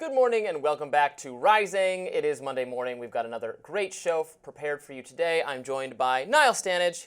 Good morning and welcome back to Rising. It is Monday morning. We've got another great show prepared for you today. I'm joined by Niall,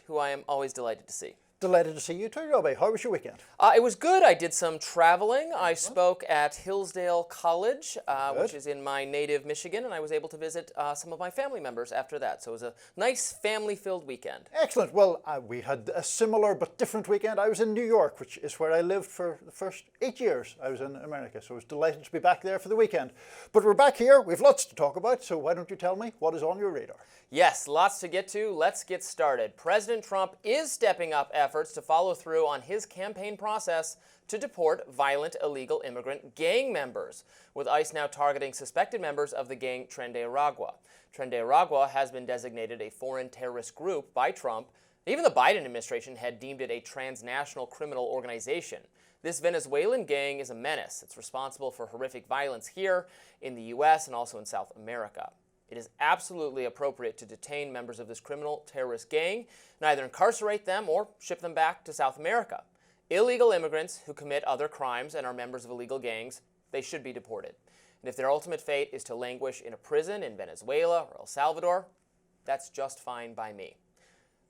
who I am always delighted to see. Delighted to see you too, Robby. How was your weekend? It was good. I did some traveling. I spoke at Hillsdale College, which is in my native Michigan, and I was able to visit some of my family members after that. So it was a nice family-filled weekend. Excellent. Well, we had a similar but different weekend. I was in New York, which is where I lived for the first 8 years. I was in America, so I was delighted to be back there for the weekend. But we're back here. We've lots to talk about, so why don't you tell me what is on your radar? Yes, lots to get to. Let's get started. President Trump is stepping up efforts to follow through on his campaign process to deport violent illegal immigrant gang members, with ICE now targeting suspected members of the gang Tren De Aragua. Tren De Aragua has been designated a foreign terrorist group by Trump. Even the Biden administration had deemed it a transnational criminal organization. This Venezuelan gang is a menace. It's responsible for horrific violence here in the U.S. and also in South America. It is absolutely appropriate to detain members of this criminal terrorist gang and either incarcerate them or ship them back to South America. Illegal immigrants who commit other crimes and are members of illegal gangs, they should be deported. And if their ultimate fate is to languish in a prison in Venezuela or El Salvador, that's just fine by me.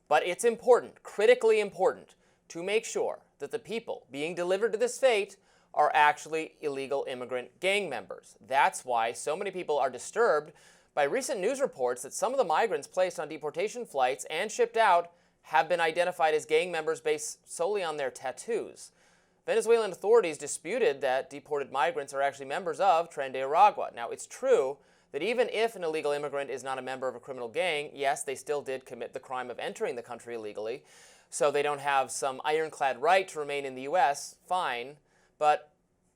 But it's important, critically important, to make sure that the people being delivered to this fate are actually illegal immigrant gang members. That's why so many people are disturbed by recent news reports that some of the migrants placed on deportation flights and shipped out have been identified as gang members based solely on their tattoos. Venezuelan authorities disputed that deported migrants are actually members of Tren De Aragua. Now, it's true that even if an illegal immigrant is not a member of a criminal gang, yes, they still did commit the crime of entering the country illegally, so they don't have some ironclad right to remain in the U.S., fine, but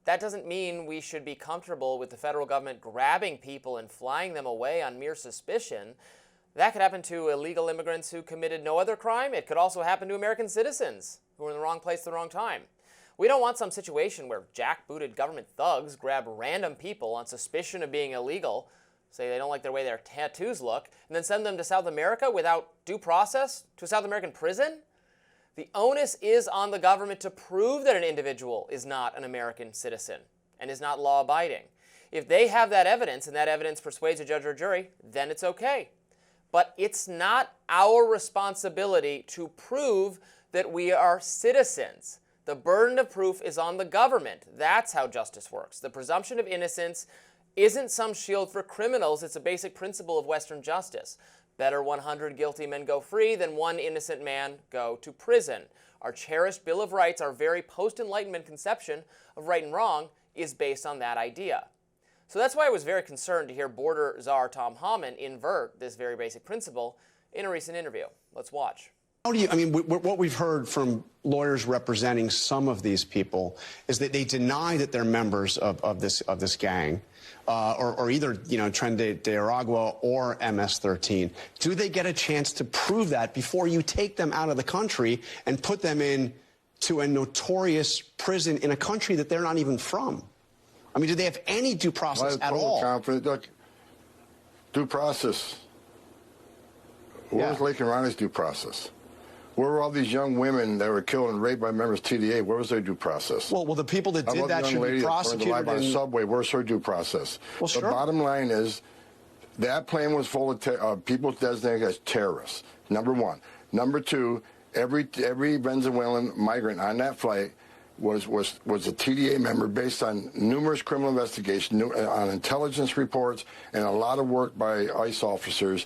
that doesn't mean we should be comfortable with the federal government grabbing people and flying them away on mere suspicion. That could happen to illegal immigrants who committed no other crime. It could also happen to American citizens who are in the wrong place at the wrong time. We don't want some situation where jackbooted government thugs grab random people on suspicion of being illegal, say they don't like the way their tattoos look, and then send them to South America without due process to a South American prison. The onus is on the government to prove that an individual is not an American citizen and is not law-abiding. If they have that evidence and that evidence persuades a judge or jury, then it's okay. But it's not our responsibility to prove that we are citizens. The burden of proof is on the government. That's how justice works. The presumption of innocence isn't some shield for criminals. It's a basic principle of Western justice. Better 100 guilty men go free than one innocent man go to prison. Our cherished Bill of Rights, our very post-Enlightenment conception of right and wrong, is based on that idea. So that's why I was very concerned to hear border czar Tom Homan invert this very basic principle in a recent interview. Let's watch. How do you, what we've heard from lawyers representing some of these people is that they deny that they're members of this gang, or either, Tren De Aragua or MS-13. Do they get a chance to prove that before you take them out of the country and put them into a notorious prison in a country that they're not even from? Do they have any due process at all? Confident. Look, due process. Where's Laken Riley's due process? Where were all these young women that were killed and raped by members of TDA? Where was their due process? Well, the people that did that should be prosecuted. By the subway. Where's her due process? Well, sure. The bottom line is that plane was full of people designated as terrorists. Number one. Number two, every Venezuelan migrant on that flight was a TDA member based on numerous criminal investigations, on intelligence reports, and a lot of work by ICE officers.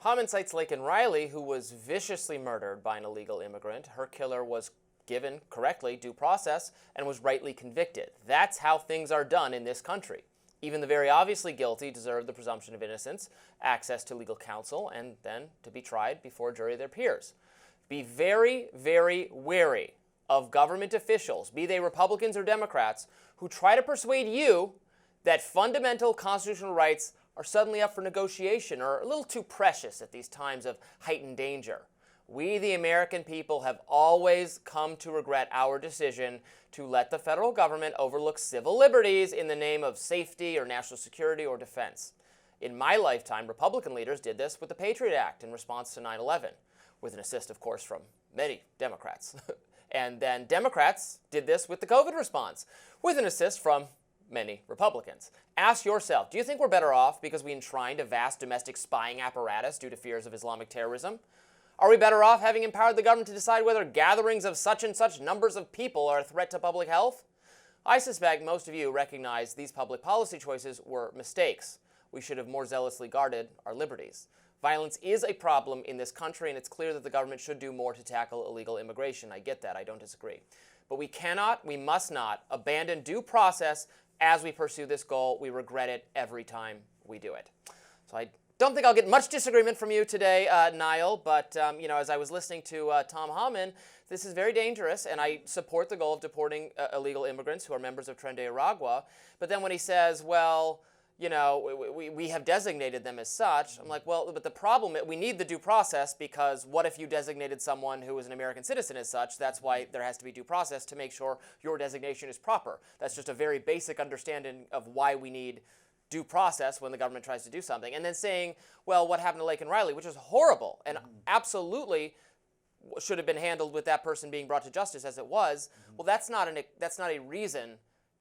Homan cites Laken Riley, who was viciously murdered by an illegal immigrant. Her killer was given, correctly, due process and was rightly convicted. That's how things are done in this country. Even the very obviously guilty deserve the presumption of innocence, access to legal counsel, and then to be tried before a jury of their peers. Be very, very wary of government officials, be they Republicans or Democrats, who try to persuade you that fundamental constitutional rights are suddenly up for negotiation or a little too precious at these times of heightened danger. We, the American people, have always come to regret our decision to let the federal government overlook civil liberties in the name of safety or national security or defense. In my lifetime, Republican leaders did this with the Patriot Act in response to 9/11, with an assist, of course, from many Democrats. And then Democrats did this with the COVID response, with an assist from many Republicans. Ask yourself, do you think we're better off because we enshrined a vast domestic spying apparatus due to fears of Islamic terrorism? Are we better off having empowered the government to decide whether gatherings of such and such numbers of people are a threat to public health? I suspect most of you recognize these public policy choices were mistakes. We should have more zealously guarded our liberties. Violence is a problem in this country, and it's clear that the government should do more to tackle illegal immigration. I get that. I don't disagree. But we must not abandon due process as we pursue this goal. We regret it every time we do it. So I don't think I'll get much disagreement from you today, Niall, but as I was listening to Tom Homan, this is very dangerous, and I support the goal of deporting illegal immigrants who are members of Tren De Aragua. But then when he says, well, we have designated them as such, I'm like, well, but the problem, we need the due process, because what if you designated someone who is an American citizen as such? That's why there has to be due process to make sure your designation is proper. That's just a very basic understanding of why we need due process when the government tries to do something. And then saying, well, what happened to Laken Riley, which is horrible and absolutely should have been handled with that person being brought to justice as it was. Well, that's not a reason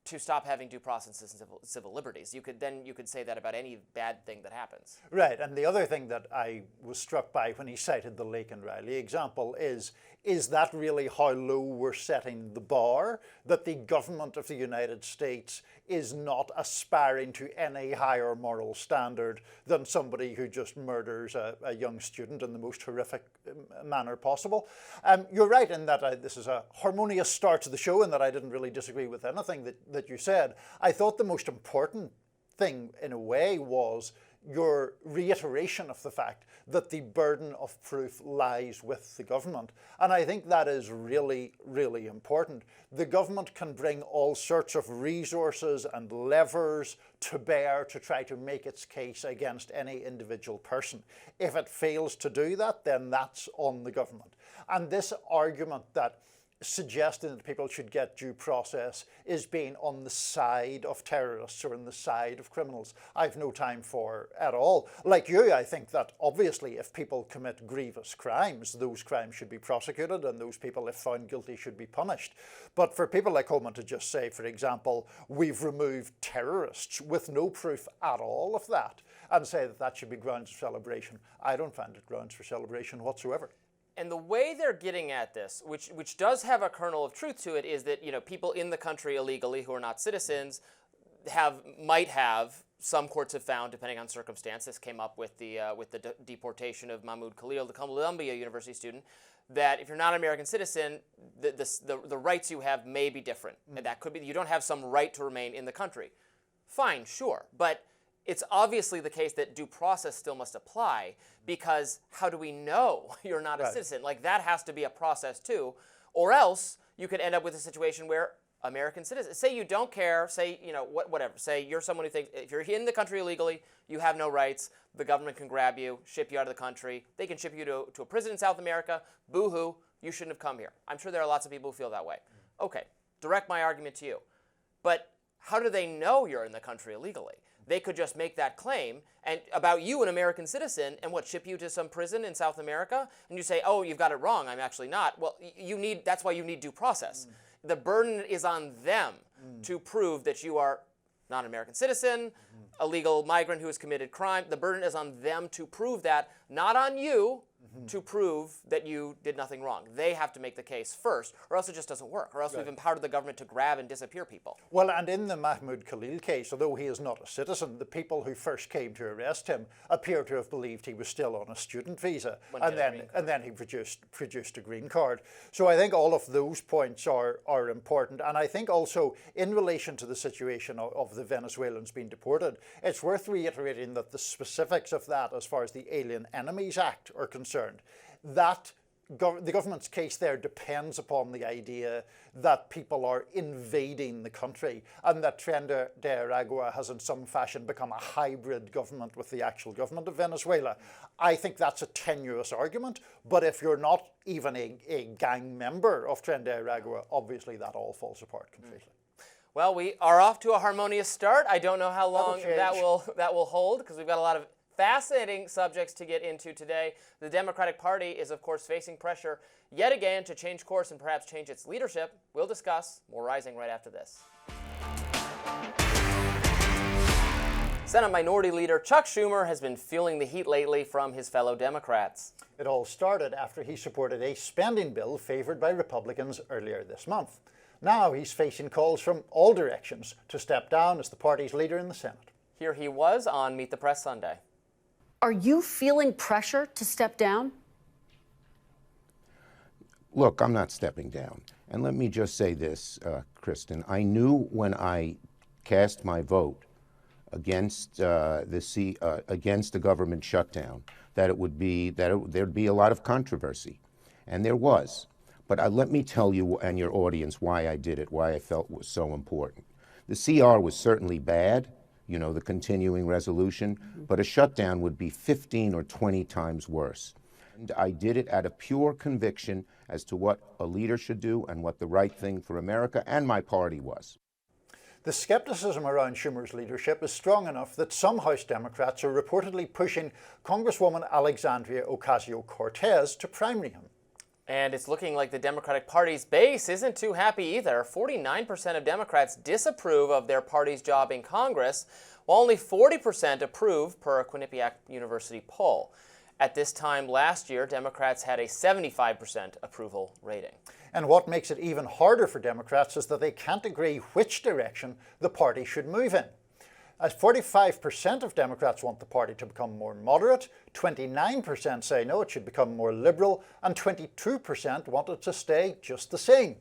to stop having due process and civil liberties. You could say that about any bad thing that happens. Right, and the other thing that I was struck by when he cited the Laken Riley example is that really how low we're setting the bar, that the government of the United States is not aspiring to any higher moral standard than somebody who just murders a young student in the most horrific manner possible. You're right in that this is a harmonious start to the show, and that I didn't really disagree with anything that you said. I thought the most important thing, in a way, was your reiteration of the fact that the burden of proof lies with the government. And I think that is really, really important. The government can bring all sorts of resources and levers to bear to try to make its case against any individual person. If it fails to do that, then that's on the government. And this argument that suggesting that people should get due process is being on the side of terrorists or on the side of criminals, I've no time for at all. Like you, I think that obviously if people commit grievous crimes, those crimes should be prosecuted, and those people, if found guilty, should be punished. But for people like Homan to just say, for example, we've removed terrorists with no proof at all of that, and say that that should be grounds for celebration, I don't find it grounds for celebration whatsoever. And the way they're getting at this, which does have a kernel of truth to it, is that people in the country illegally who are not citizens might have, some courts have found, depending on circumstance, this came up with the deportation of Mahmoud Khalil, the Columbia University student, that if you're not an American citizen, the rights you have may be different. And that could be you don't have some right to remain in the country. Fine, sure, but it's obviously the case that due process still must apply, because how do we know you're not a citizen? Like, that has to be a process too, or else you could end up with a situation where American citizens, say you don't care, say, whatever, say you're someone who thinks if you're in the country illegally, you have no rights, the government can grab you, ship you out of the country, they can ship you to a prison in South America, boo-hoo, you shouldn't have come here. I'm sure there are lots of people who feel that way. Okay, direct my argument to you. But how do they know you're in the country illegally? They could just make that claim and about you, an American citizen, and ship you to some prison in South America, and you say, oh, you've got it wrong, I'm actually not. Well, that's why you need due process. The burden is on them to prove that you are not an American citizen, a legal migrant who has committed crime. The burden is on them to prove that, not on you to prove that you did nothing wrong. They have to make the case first, or else it just doesn't work, or else we've empowered the government to grab and disappear people. Well, and in the Mahmoud Khalil case, although he is not a citizen, the people who first came to arrest him appear to have believed he was still on a student visa, and then he produced a green card. So I think all of those points are important, and I think also in relation to the situation of the Venezuelans being deported, it's worth reiterating that the specifics of that, as far as the Alien Enemies Act are concerned, that the government's case there depends upon the idea that people are invading the country, and that Tren De Aragua has in some fashion become a hybrid government with the actual government of Venezuela. I think that's a tenuous argument, but if you're not even a gang member of Tren De Aragua, obviously that all falls apart completely. Well, we are off to a harmonious start. I don't know how long that will hold, because we've got a lot of fascinating subjects to get into today. The Democratic Party is, of course, facing pressure yet again to change course and perhaps change its leadership. We'll discuss. More Rising right after this. Senate Minority Leader Chuck Schumer has been feeling the heat lately from his fellow Democrats. It all started after he supported a spending bill favored by Republicans earlier this month. Now he's facing calls from all directions to step down as the party's leader in the Senate. Here he was on Meet the Press Sunday. Are you feeling pressure to step down? Look, I'm not stepping down. And let me just say this, Kristen. I knew when I cast my vote against against the government shutdown that there'd be a lot of controversy, and there was. But let me tell you and your audience why I did it, why I felt it was so important. The CR was certainly bad, you know, the continuing resolution, but a shutdown would be 15 or 20 times worse. And I did it out of pure conviction as to what a leader should do and what the right thing for America and my party was. The skepticism around Schumer's leadership is strong enough that some House Democrats are reportedly pushing Congresswoman Alexandria Ocasio-Cortez to primary him. And it's looking like the Democratic Party's base isn't too happy either. 49% of Democrats disapprove of their party's job in Congress, while only 40% approve, per a Quinnipiac University poll. At this time last year, Democrats had a 75% approval rating. And what makes it even harder for Democrats is that they can't agree which direction the party should move in. As 45% of Democrats want the party to become more moderate, 29% say no, it should become more liberal, and 22% want it to stay just the same.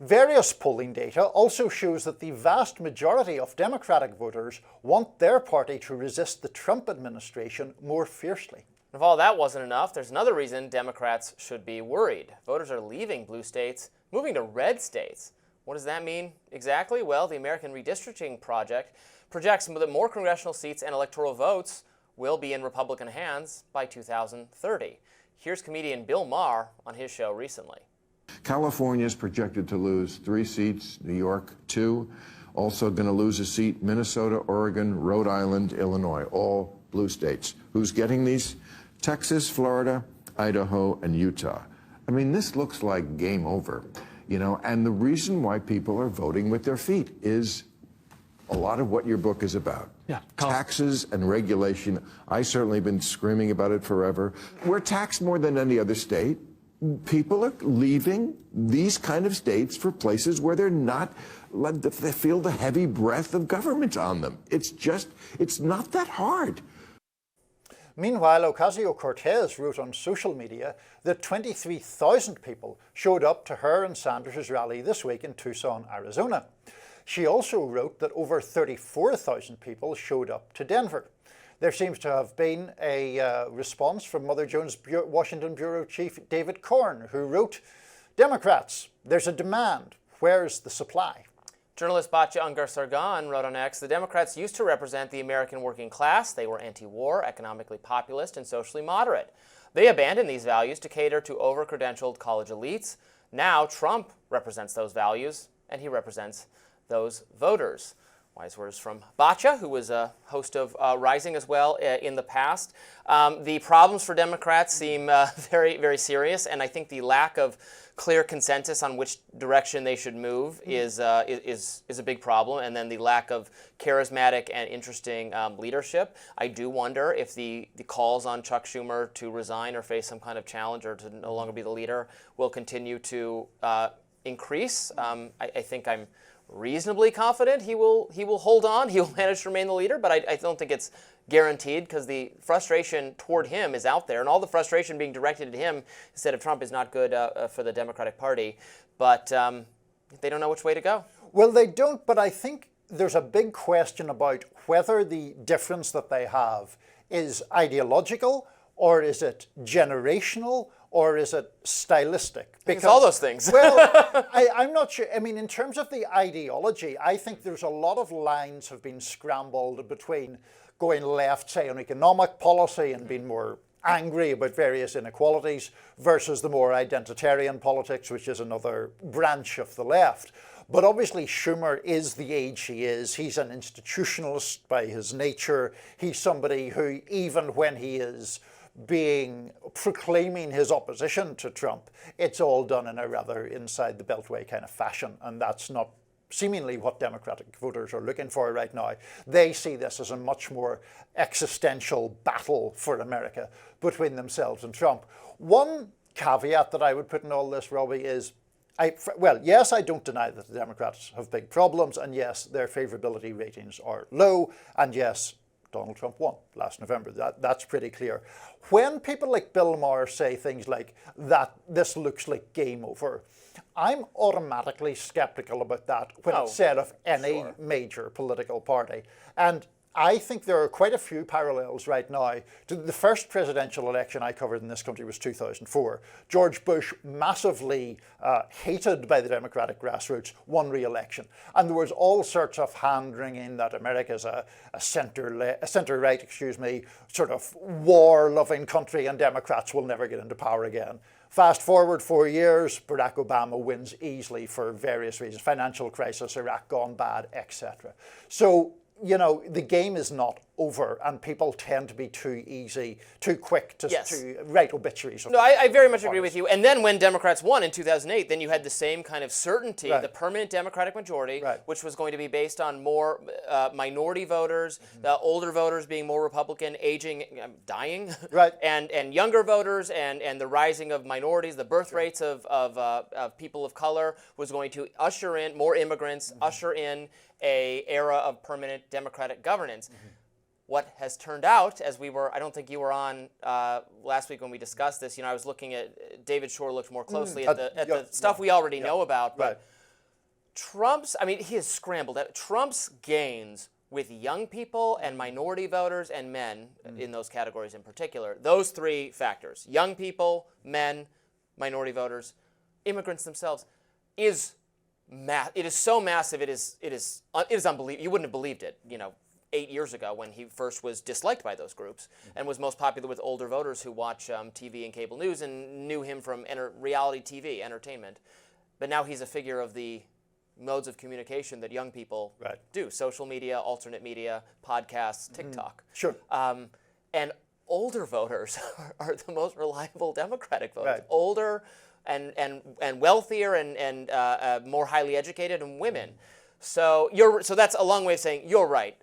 Various polling data also shows that the vast majority of Democratic voters want their party to resist the Trump administration more fiercely. If all that wasn't enough, there's another reason Democrats should be worried. Voters are leaving blue states, moving to red states. What does that mean exactly? Well, the American Redistricting Project projects that more congressional seats and electoral votes will be in Republican hands by 2030. Here's comedian Bill Maher on his show recently. California is projected to lose 3 seats, New York 2, also going to lose a seat, Minnesota, Oregon, Rhode Island, Illinois, all blue states. Who's getting these? Texas, Florida, Idaho, and Utah. I mean, this looks like game over, you know, and the reason why people are voting with their feet is a lot of what your book is about. Yeah, taxes and regulation. I certainly have been screaming about it forever. We're taxed more than any other state. People are leaving these kind of states for places where they're not, they feel the heavy breath of government on them. It's not that hard. Meanwhile, Ocasio-Cortez wrote on social media that 23,000 people showed up to her and Sanders' rally this week in Tucson, Arizona. She also wrote that over 34,000 people showed up to Denver. There seems to have been a response from Mother Jones Washington Bureau Chief David Korn, who wrote, "Democrats, there's a demand. Where's the supply?" Journalist Batya Ungar-Sargon wrote on X, the Democrats used to represent the American working class. They were anti-war, economically populist, and socially moderate. They abandoned these values to cater to over-credentialed college elites. Now Trump represents those values, and he represents those voters. Wise words from Batya, who was a host of Rising as well in the past. The problems for Democrats seem very, very serious, and I think the lack of clear consensus on which direction they should move is a big problem, and then the lack of charismatic and interesting leadership. I do wonder if the calls on Chuck Schumer to resign or face some kind of challenge or to no longer be the leader will continue to increase. I think I'm reasonably confident he will hold on. He will manage to remain the leader, but I don't think it's guaranteed because the frustration toward him is out there, and all the frustration being directed at him instead of Trump is not good for the Democratic Party. But they don't know which way to go. Well, they don't, but I think there's a big question about whether the difference that they have is ideological, or is it generational, or is it stylistic? Because all those things. Well, I'm not sure. I mean, in terms of the ideology, I think there's a lot of lines have been scrambled between going left, say, on economic policy and being more angry about various inequalities versus the more identitarian politics, which is another branch of the left. But obviously Schumer is the age he is. He's an institutionalist by his nature. He's somebody who, even when he is proclaiming his opposition to Trump, it's all done in a rather inside the beltway kind of fashion, and that's not seemingly what Democratic voters are looking for right now. They see this as a much more existential battle for America between themselves and Trump. One caveat that I would put in all this, Robby, is well, yes, I don't deny that the Democrats have big problems, and yes, their favorability ratings are low, and yes, Donald Trump won last November. That's pretty clear. When people like Bill Maher say things like that, this looks like game over, I'm automatically skeptical about that when it's said of any major political party. And I think there are quite a few parallels right now to the first presidential election I covered in this country was 2004. George Bush, massively hated by the Democratic grassroots, won re-election. And there was all sorts of hand-wringing that America's a center-right, sort of war-loving country and Democrats will never get into power again. Fast forward 4 years, Barack Obama wins easily for various reasons. Financial crisis, Iraq gone bad, etc. So, you know, the game is not over, and people tend to be too quick to write obituaries. No, I very much agree with you. And then when Democrats won in 2008, then you had the same kind of certainty, the permanent Democratic majority, which was going to be based on more minority voters, the older voters being more Republican, aging, dying, and younger voters, and the rising of minorities, the birth rates of people of color was going to usher in more immigrants, usher in a era of permanent Democratic governance. What has turned out, as we were, I don't think you were on last week when we discussed this, you know, I was looking at, David Shore looked more closely at the stuff we already know about, but Trump's, I mean, he has scrambled. Trump's gains with young people and minority voters and men, in those categories in particular, those three factors, young people, men, minority voters, immigrants themselves, it is so massive. It is unbelievable. You wouldn't have believed it, you know, 8 years ago when he first was disliked by those groups and was most popular with older voters who watch TV and cable news and knew him from reality TV, entertainment. But now he's a figure of the modes of communication that young people do: social media, alternate media, podcasts, TikTok. Sure. And older voters are the most reliable Democratic voters. Older and wealthier and more highly educated, and women. So that's a long way of saying you're right.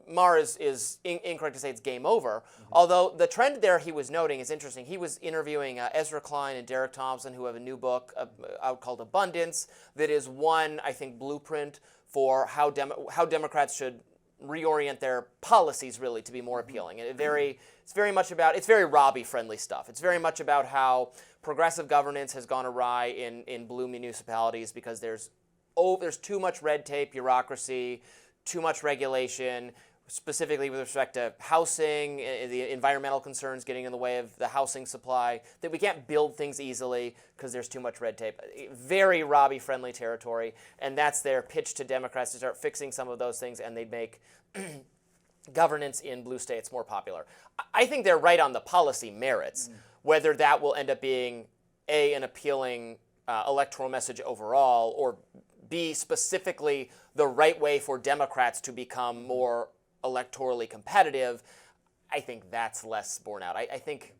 Maher is incorrect to say it's game over. Although the trend there he was noting is interesting. He was interviewing Ezra Klein and Derek Thompson, who have a new book out called Abundance, that is one, I think, blueprint for how Democrats should reorient their policies really to be more appealing. And it's very Robby friendly stuff. It's very much about how progressive governance has gone awry in blue municipalities because there's too much red tape, bureaucracy, too much regulation, specifically with respect to housing, the environmental concerns getting in the way of the housing supply, that we can't build things easily because there's too much red tape. Very Robby-friendly territory, and that's their pitch to Democrats to start fixing some of those things, and they'd make governance in blue states more popular. I think they're right on the policy merits. Whether that will end up being an appealing electoral message overall, or B, specifically the right way for Democrats to become more electorally competitive, I think that's less borne out. I think,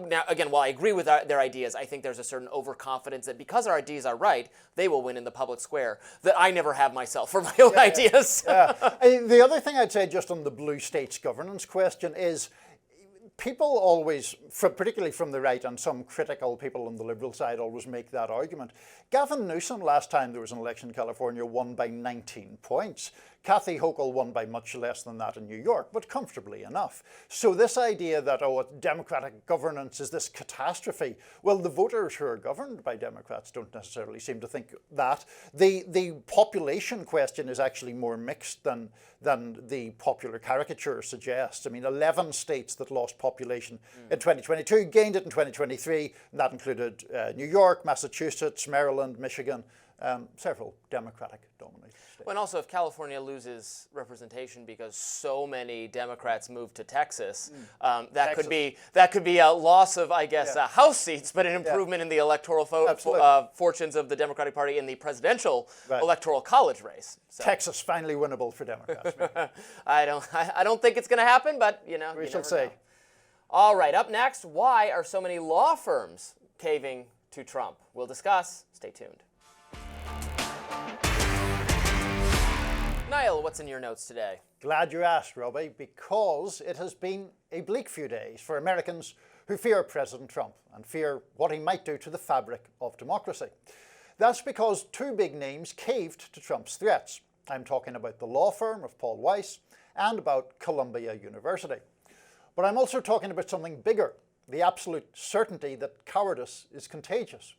now again, while I agree with their ideas, I think there's a certain overconfidence that because our ideas are right, they will win in the public square, that I never have myself for my own ideas. The other thing I'd say just on the blue states governance question is, people always, particularly from the right and some critical people on the Liberal side, always make that argument. Gavin Newsom, last time there was an election in California, won by 19 points. Kathy Hochul won by much less than that in New York, but comfortably enough. So this idea that, democratic governance is this catastrophe, well, the voters who are governed by Democrats don't necessarily seem to think that. The population question is actually more mixed than the popular caricature suggests. I mean, 11 states that lost population in 2022 gained it in 2023, and that included New York, Massachusetts, Maryland, Michigan, several Democratic-dominated states. Well, and also, if California loses representation because so many Democrats moved to Texas, that could be a loss of, I guess, House seats, but an improvement in the electoral fortunes of the Democratic Party in the presidential electoral college race. So. Texas finally winnable for Democrats. I don't think it's going to happen, but we shall see. All right, up next, why are so many law firms caving to Trump? We'll discuss. Stay tuned. Niall, what's in your notes today? Glad you asked, Robby, because it has been a bleak few days for Americans who fear President Trump and fear what he might do to the fabric of democracy. That's because two big names caved to Trump's threats. I'm talking about the law firm of Paul-Weiss and about Columbia University. But I'm also talking about something bigger, the absolute certainty that cowardice is contagious.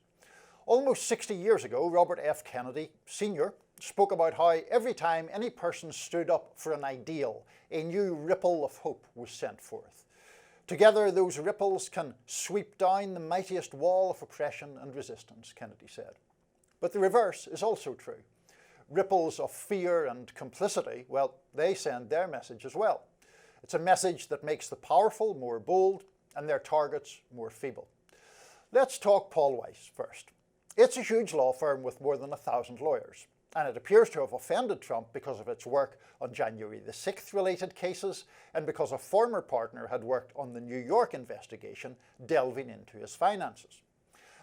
Almost 60 years ago, Robert F. Kennedy Sr. spoke about how every time any person stood up for an ideal, a new ripple of hope was sent forth. Together, those ripples can sweep down the mightiest wall of oppression and resistance, Kennedy said. But the reverse is also true. Ripples of fear and complicity, well, they send their message as well. It's a message that makes the powerful more bold and their targets more feeble. Let's talk Paul-Weiss first. It's a huge law firm with more than 1,000 lawyers, and it appears to have offended Trump because of its work on January the 6th related cases and because a former partner had worked on the New York investigation delving into his finances.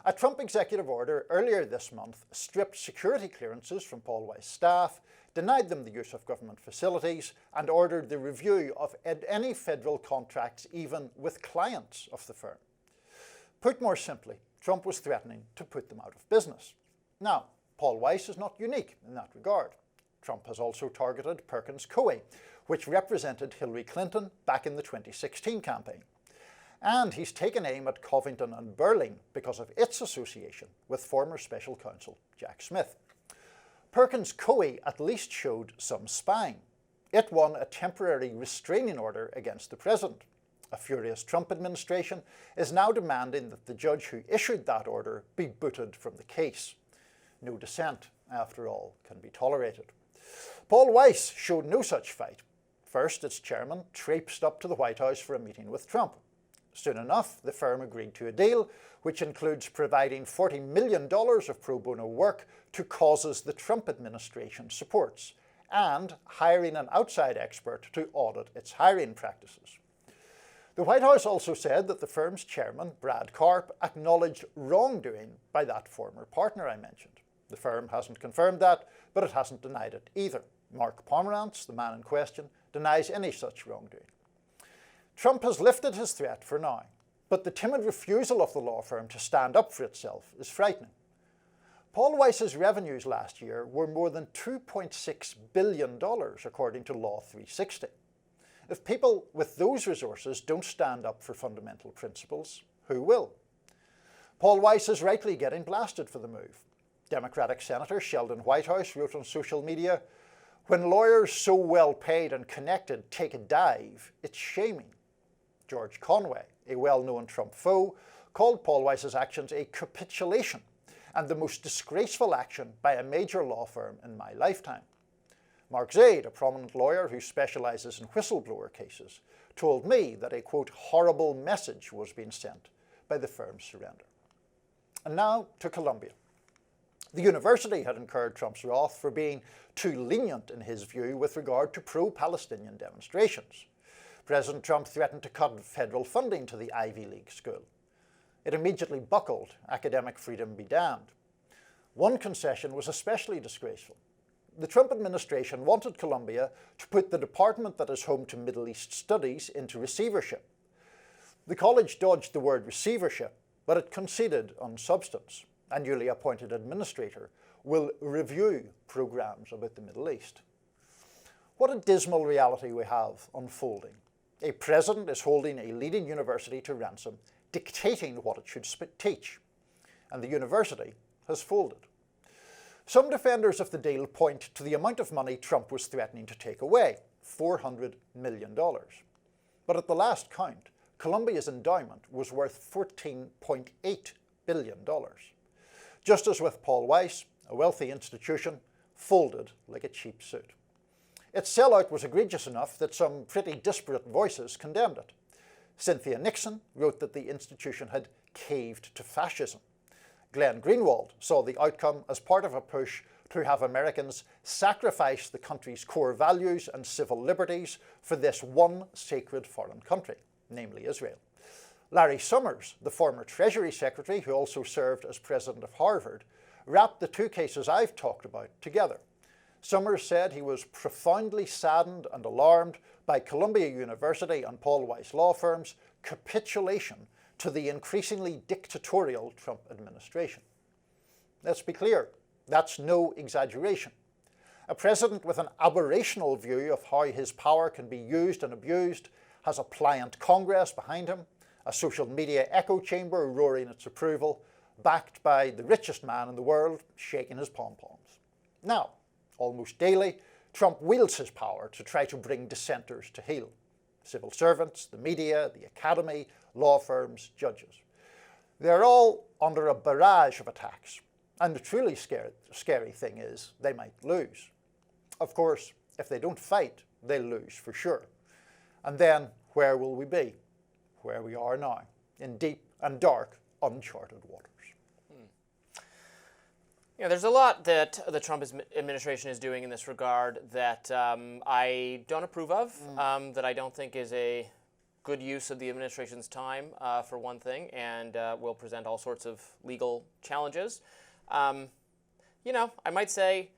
A Trump executive order earlier this month stripped security clearances from Paul-Weiss staff, denied them the use of government facilities, and ordered the review of any federal contracts, even with clients of the firm. Put more simply, Trump was threatening to put them out of business. Now, Paul-Weiss is not unique in that regard. Trump has also targeted Perkins Coie, which represented Hillary Clinton back in the 2016 campaign. And he's taken aim at Covington and Burling because of its association with former special counsel Jack Smith. Perkins Coie at least showed some spine. It won a temporary restraining order against the president. A furious Trump administration is now demanding that the judge who issued that order be booted from the case. No dissent, after all, can be tolerated. Paul-Weiss showed no such fight. First, its chairman traipsed up to the White House for a meeting with Trump. Soon enough, the firm agreed to a deal which includes providing $40 million of pro bono work to causes the Trump administration supports and hiring an outside expert to audit its hiring practices. The White House also said that the firm's chairman, Brad Karp, acknowledged wrongdoing by that former partner I mentioned. The firm hasn't confirmed that, but it hasn't denied it either. Mark Pomerantz, the man in question, denies any such wrongdoing. Trump has lifted his threat for now, but the timid refusal of the law firm to stand up for itself is frightening. Paul-Weiss's revenues last year were more than $2.6 billion, according to Law 360. If people with those resources don't stand up for fundamental principles, who will? Paul-Weiss is rightly getting blasted for the move. Democratic Senator Sheldon Whitehouse wrote on social media, "When lawyers so well paid and connected take a dive, it's shaming." George Conway, a well-known Trump foe, called Paul-Weiss's actions a capitulation and the most disgraceful action by a major law firm in my lifetime. Mark Zaid, a prominent lawyer who specializes in whistleblower cases, told me that a, quote, horrible message was being sent by the firm's surrender. And now to Columbia. The university had incurred Trump's wrath for being too lenient in his view with regard to pro-Palestinian demonstrations. President Trump threatened to cut federal funding to the Ivy League school. It immediately buckled, academic freedom be damned. One concession was especially disgraceful. The Trump administration wanted Columbia to put the department that is home to Middle East studies into receivership. The college dodged the word receivership, but it conceded on substance. A newly appointed administrator will review programs about the Middle East. What a dismal reality we have unfolding. A president is holding a leading university to ransom, dictating what it should teach, and the university has folded. Some defenders of the deal point to the amount of money Trump was threatening to take away, $400 million. But at the last count, Columbia's endowment was worth $14.8 billion. Just as with Paul-Weiss, a wealthy institution folded like a cheap suit. Its sellout was egregious enough that some pretty disparate voices condemned it. Cynthia Nixon wrote that the institution had caved to fascism. Glenn Greenwald saw the outcome as part of a push to have Americans sacrifice the country's core values and civil liberties for this one sacred foreign country, namely Israel. Larry Summers, the former Treasury Secretary who also served as president of Harvard, wrapped the two cases I've talked about together. Summers said he was profoundly saddened and alarmed by Columbia University and Paul-Weiss law firms' capitulation to the increasingly dictatorial Trump administration. Let's be clear, that's no exaggeration. A president with an aberrational view of how his power can be used and abused has a pliant Congress behind him, a social media echo chamber roaring its approval, backed by the richest man in the world shaking his pom-poms. Now, almost daily, Trump wields his power to try to bring dissenters to heel. Civil servants, the media, the academy, law firms, judges. They're all under a barrage of attacks. And the truly scary thing is they might lose. Of course, if they don't fight, they'll lose for sure. And then where will we be? Where we are now, in deep and dark, uncharted waters. Yeah, there's a lot that the Trump administration is doing in this regard that I don't approve of, that I don't think is a good use of the administration's time, for one thing, and will present all sorts of legal challenges. You know, I might say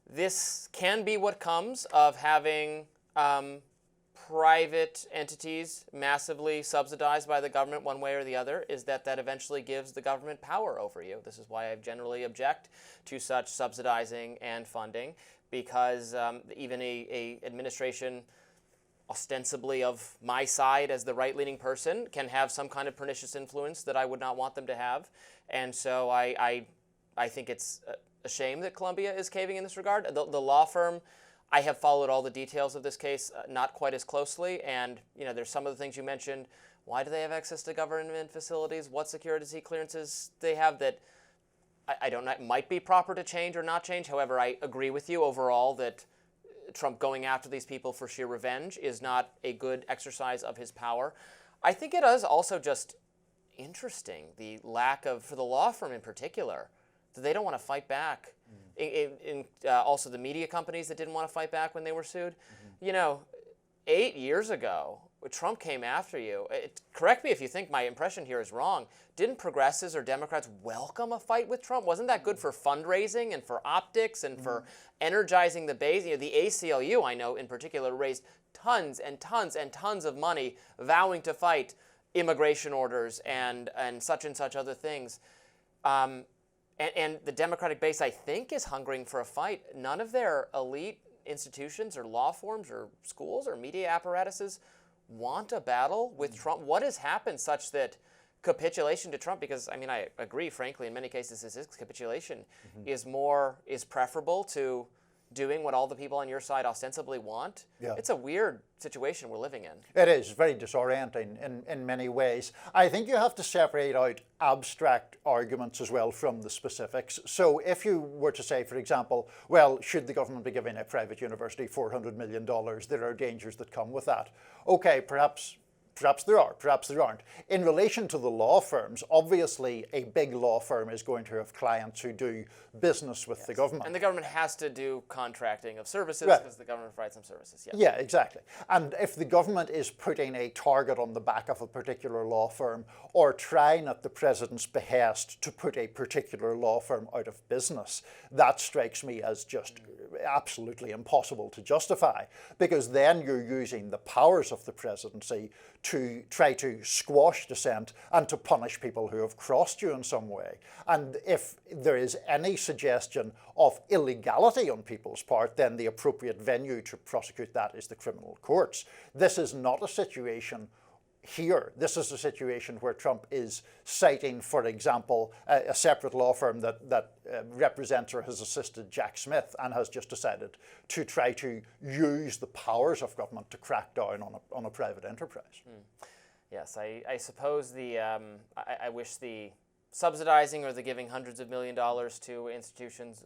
this can be what comes of having private entities massively subsidized by the government one way or the other, is that eventually gives the government power over you. This is why I generally object to such subsidizing and funding, because even a administration ostensibly of my side as the right-leaning person can have some kind of pernicious influence that I would not want them to have. And so I think it's a shame that Columbia is caving in this regard. The law firm, I have followed all the details of this case not quite as closely, and you know, there's some of the things you mentioned. Why do they have access to government facilities? What security clearances they have that I don't know, it might be proper to change or not change. However, I agree with you overall that Trump going after these people for sheer revenge is not a good exercise of his power. I think it is also just interesting, the lack of, for the law firm in particular, that they don't want to fight back. Also the media companies that didn't want to fight back when they were sued. You know, 8 years ago, when Trump came after you, correct me if you think my impression here is wrong, didn't progressives or Democrats welcome a fight with Trump? Wasn't that good for fundraising and for optics and for energizing the base? You know, the ACLU, I know in particular, raised tons and tons and tons of money vowing to fight immigration orders and such other things. And the Democratic base, I think, is hungering for a fight. None of their elite institutions or law forms or schools or media apparatuses want a battle with Trump. What has happened such that capitulation to Trump, because I mean, I agree, frankly, in many cases, this capitulation is preferable to doing what all the people on your side ostensibly want. Yeah. It's a weird situation we're living in. It is very disorienting in many ways. I think you have to separate out abstract arguments as well from the specifics. So if you were to say, for example, well, should the government be giving a private university $400 million? There are dangers that come with that. Okay, perhaps there are, perhaps there aren't. In relation to the law firms, obviously a big law firm is going to have clients who do business with the government. And the government has to do contracting of services because the government provides some services. Yes. Yeah, exactly. And if the government is putting a target on the back of a particular law firm or trying at the president's behest to put a particular law firm out of business, that strikes me as just absolutely impossible to justify, because then you're using the powers of the presidency to try to squash dissent and to punish people who have crossed you in some way. And if there is any suggestion of illegality on people's part, then the appropriate venue to prosecute that is the criminal courts. This is not a situation here. This is a situation where Trump is citing, for example, a separate law firm that represents or has assisted Jack Smith and has just decided to try to use the powers of government to crack down on a private enterprise. Yes, I suppose I wish the subsidizing or the giving hundreds of millions of dollars to institutions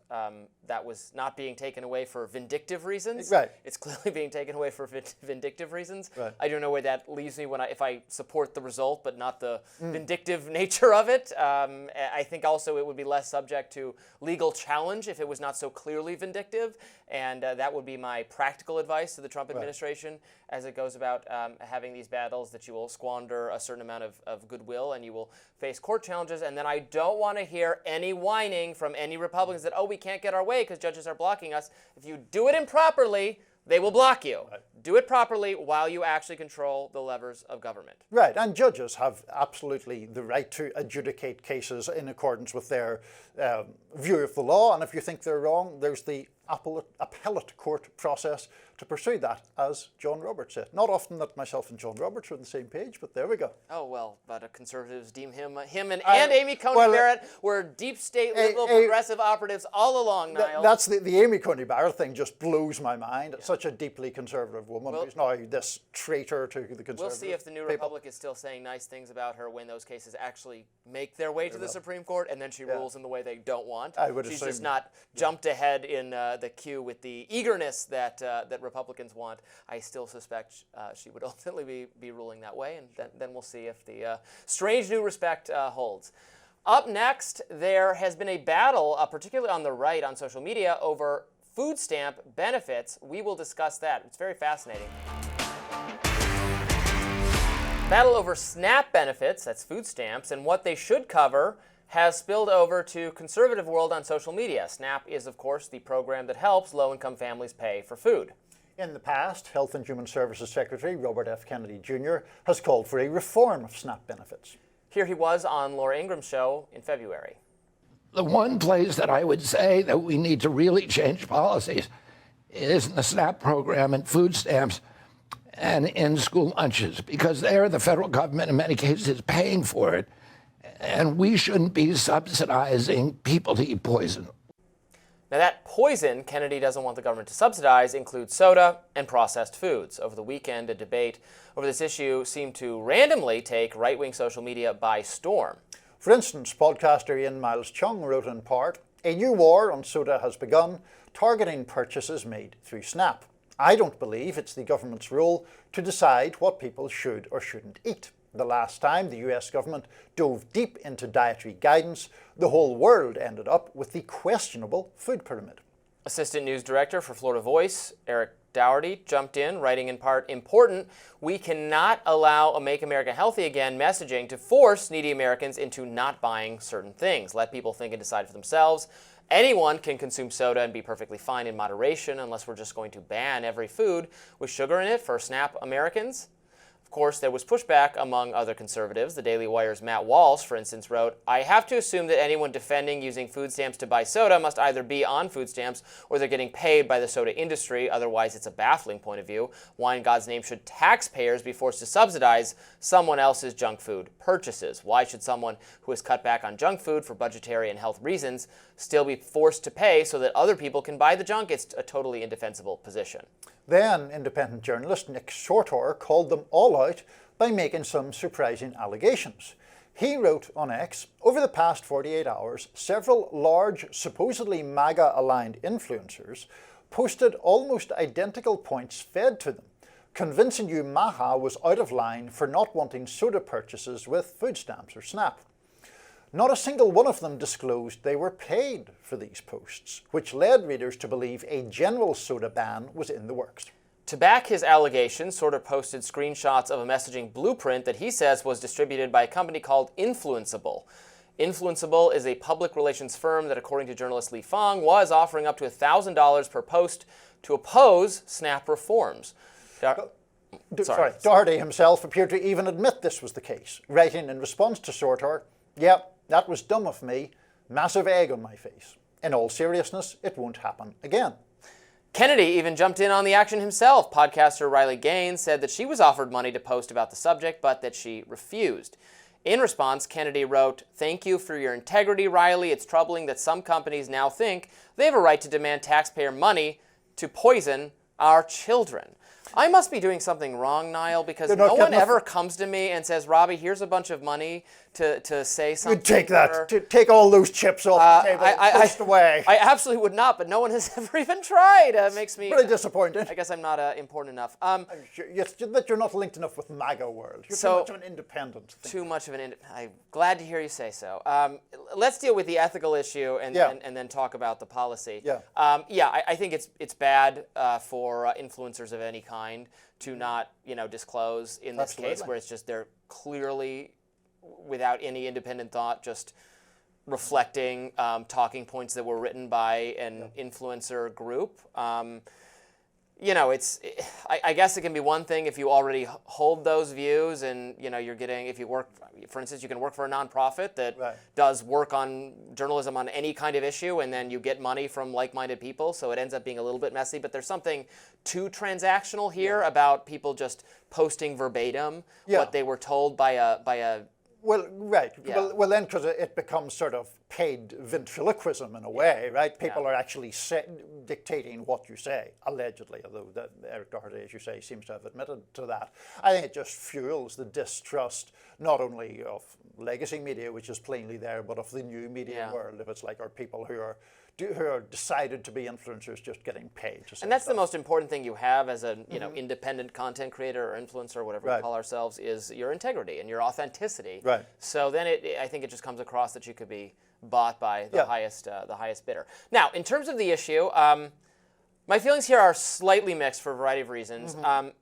that was not being taken away for vindictive reasons. Right. It's clearly being taken away for vindictive reasons. Right. I don't know where that leaves me if I support the result but not the vindictive nature of it. I think also it would be less subject to legal challenge if it was not so clearly vindictive. And that would be my practical advice to the Trump administration as it goes about having these battles, that you will squander a certain amount of goodwill and you will face court challenges. And then I don't want to hear any whining from any Republicans that, oh, we can't get our way because judges are blocking us. If you do it improperly, they will block you. Right. Do it properly while you actually control the levers of government. Right, and judges have absolutely the right to adjudicate cases in accordance with their view of the law, and if you think they're wrong, there's the appellate court process to pursue that, as John Roberts said. Not often that myself and John Roberts are on the same page, but there we go. Oh, well, but conservatives deem him and Amy Coney Barrett were deep state liberal progressive operatives all along, Niall. That's the Amy Coney Barrett thing just blows my mind. Yeah. Such a deeply conservative woman who's now this traitor to the conservative We'll see if the New Republic is still saying nice things about her when those cases actually make their way to the Supreme Court, and then she rules in the way they don't want. I would She's assume. Just not jumped ahead in the queue with the eagerness that Republicans want. I still suspect she would ultimately be ruling that way, and then we'll see if the strange new respect holds. Up next, there has been a battle, particularly on the right on social media, over food stamp benefits. We will discuss that. It's very fascinating. Battle over SNAP benefits, that's food stamps, and what they should cover has spilled over to conservative world on social media. SNAP is, of course, the program that helps low-income families pay for food. In the past, Health and Human Services Secretary Robert F. Kennedy Jr. has called for a reform of SNAP benefits. Here he was on Laura Ingraham's show in February. The one place that I would say that we need to really change policies is in the SNAP program and food stamps and in school lunches, because there the federal government in many cases is paying for it, and we shouldn't be subsidizing people to eat poison. Now that poison Kennedy doesn't want the government to subsidize includes soda and processed foods. Over the weekend, a debate over this issue seemed to randomly take right-wing social media by storm. For instance, podcaster Ian Miles Chung wrote in part, "A new war on soda has begun, targeting purchases made through SNAP. I don't believe it's the government's role to decide what people should or shouldn't eat. The last time the US government dove deep into dietary guidance, the whole world ended up with the questionable food pyramid." Assistant News Director for Florida Voice, Eric Dougherty, jumped in, writing in part, "Important, we cannot allow a Make America Healthy Again messaging to force needy Americans into not buying certain things. Let people think and decide for themselves. Anyone can consume soda and be perfectly fine in moderation unless we're just going to ban every food with sugar in it for SNAP Americans." Of course, there was pushback among other conservatives. The Daily Wire's Matt Walsh, for instance, wrote, "I have to assume that anyone defending using food stamps to buy soda must either be on food stamps or they're getting paid by the soda industry. Otherwise, it's a baffling point of view. Why in God's name should taxpayers be forced to subsidize someone else's junk food purchases? Why should someone who has cut back on junk food for budgetary and health reasons still be forced to pay so that other people can buy the junk?" It's a totally indefensible position. Then independent journalist Nick Shorter called them all out by making some surprising allegations. He wrote on X, "Over the past 48 hours, several large, supposedly MAGA-aligned influencers posted almost identical points fed to them, convincing you Maha was out of line for not wanting soda purchases with food stamps or SNAP. Not a single one of them disclosed they were paid for these posts, which led readers to believe a general soda ban was in the works." To back his allegations, Sorter posted screenshots of a messaging blueprint that he says was distributed by a company called Influenceable. Influenceable is a public relations firm that, according to journalist Lee Fong, was offering up to $1,000 per post to oppose SNAP reforms. Dougherty himself appeared to even admit this was the case, writing in response to Sorter, "Yeah, that was dumb of me. Massive egg on my face. In all seriousness, it won't happen again." Kennedy even jumped in on the action himself. Podcaster Riley Gaines said that she was offered money to post about the subject, but that she refused. In response, Kennedy wrote, "Thank you for your integrity, Riley. It's troubling that some companies now think they have a right to demand taxpayer money to poison our children." I must be doing something wrong, Niall, because no one ever comes to me and says, "Robby, here's a bunch of money to say something. You'd take that. or- Take all those chips off the table and push away. I absolutely would not, but no one has ever even tried. Makes me Really disappointing. I guess I'm not important enough. Yes, that you're not linked enough with MAGA world. You're So- too much of an independent. Too much of an. I'm glad to hear you say so. Let's deal with the ethical issue and then talk about the policy. Yeah. I think it's bad for influencers of any kind to not disclose in this case, Absolutely. where it's just they're clearly without any independent thought just reflecting talking points that were written by an influencer group. I guess it can be one thing if you already hold those views and you're getting, if you work, for instance, you can work for a nonprofit that does work on journalism on any kind of issue, and then you get money from like-minded people, so it ends up being a little bit messy. But there's something too transactional here about people just posting verbatim what they were told by a Well, right. Yeah. Well, then, because it becomes sort of paid ventriloquism in a way, right? People are actually dictating what you say, allegedly, although Eric Doherty, as you say, seems to have admitted to that. I think it just fuels the distrust, not only of legacy media, which is plainly there, but of the new media world, if it's like our people who are decided to be influencers just getting paid to say And that's stuff. the most important thing you have as an independent content creator or influencer or whatever we call ourselves is your integrity and your authenticity. Right. So then I think it just comes across that you could be bought by the highest bidder. Now, in terms of the issue, my feelings here are slightly mixed for a variety of reasons.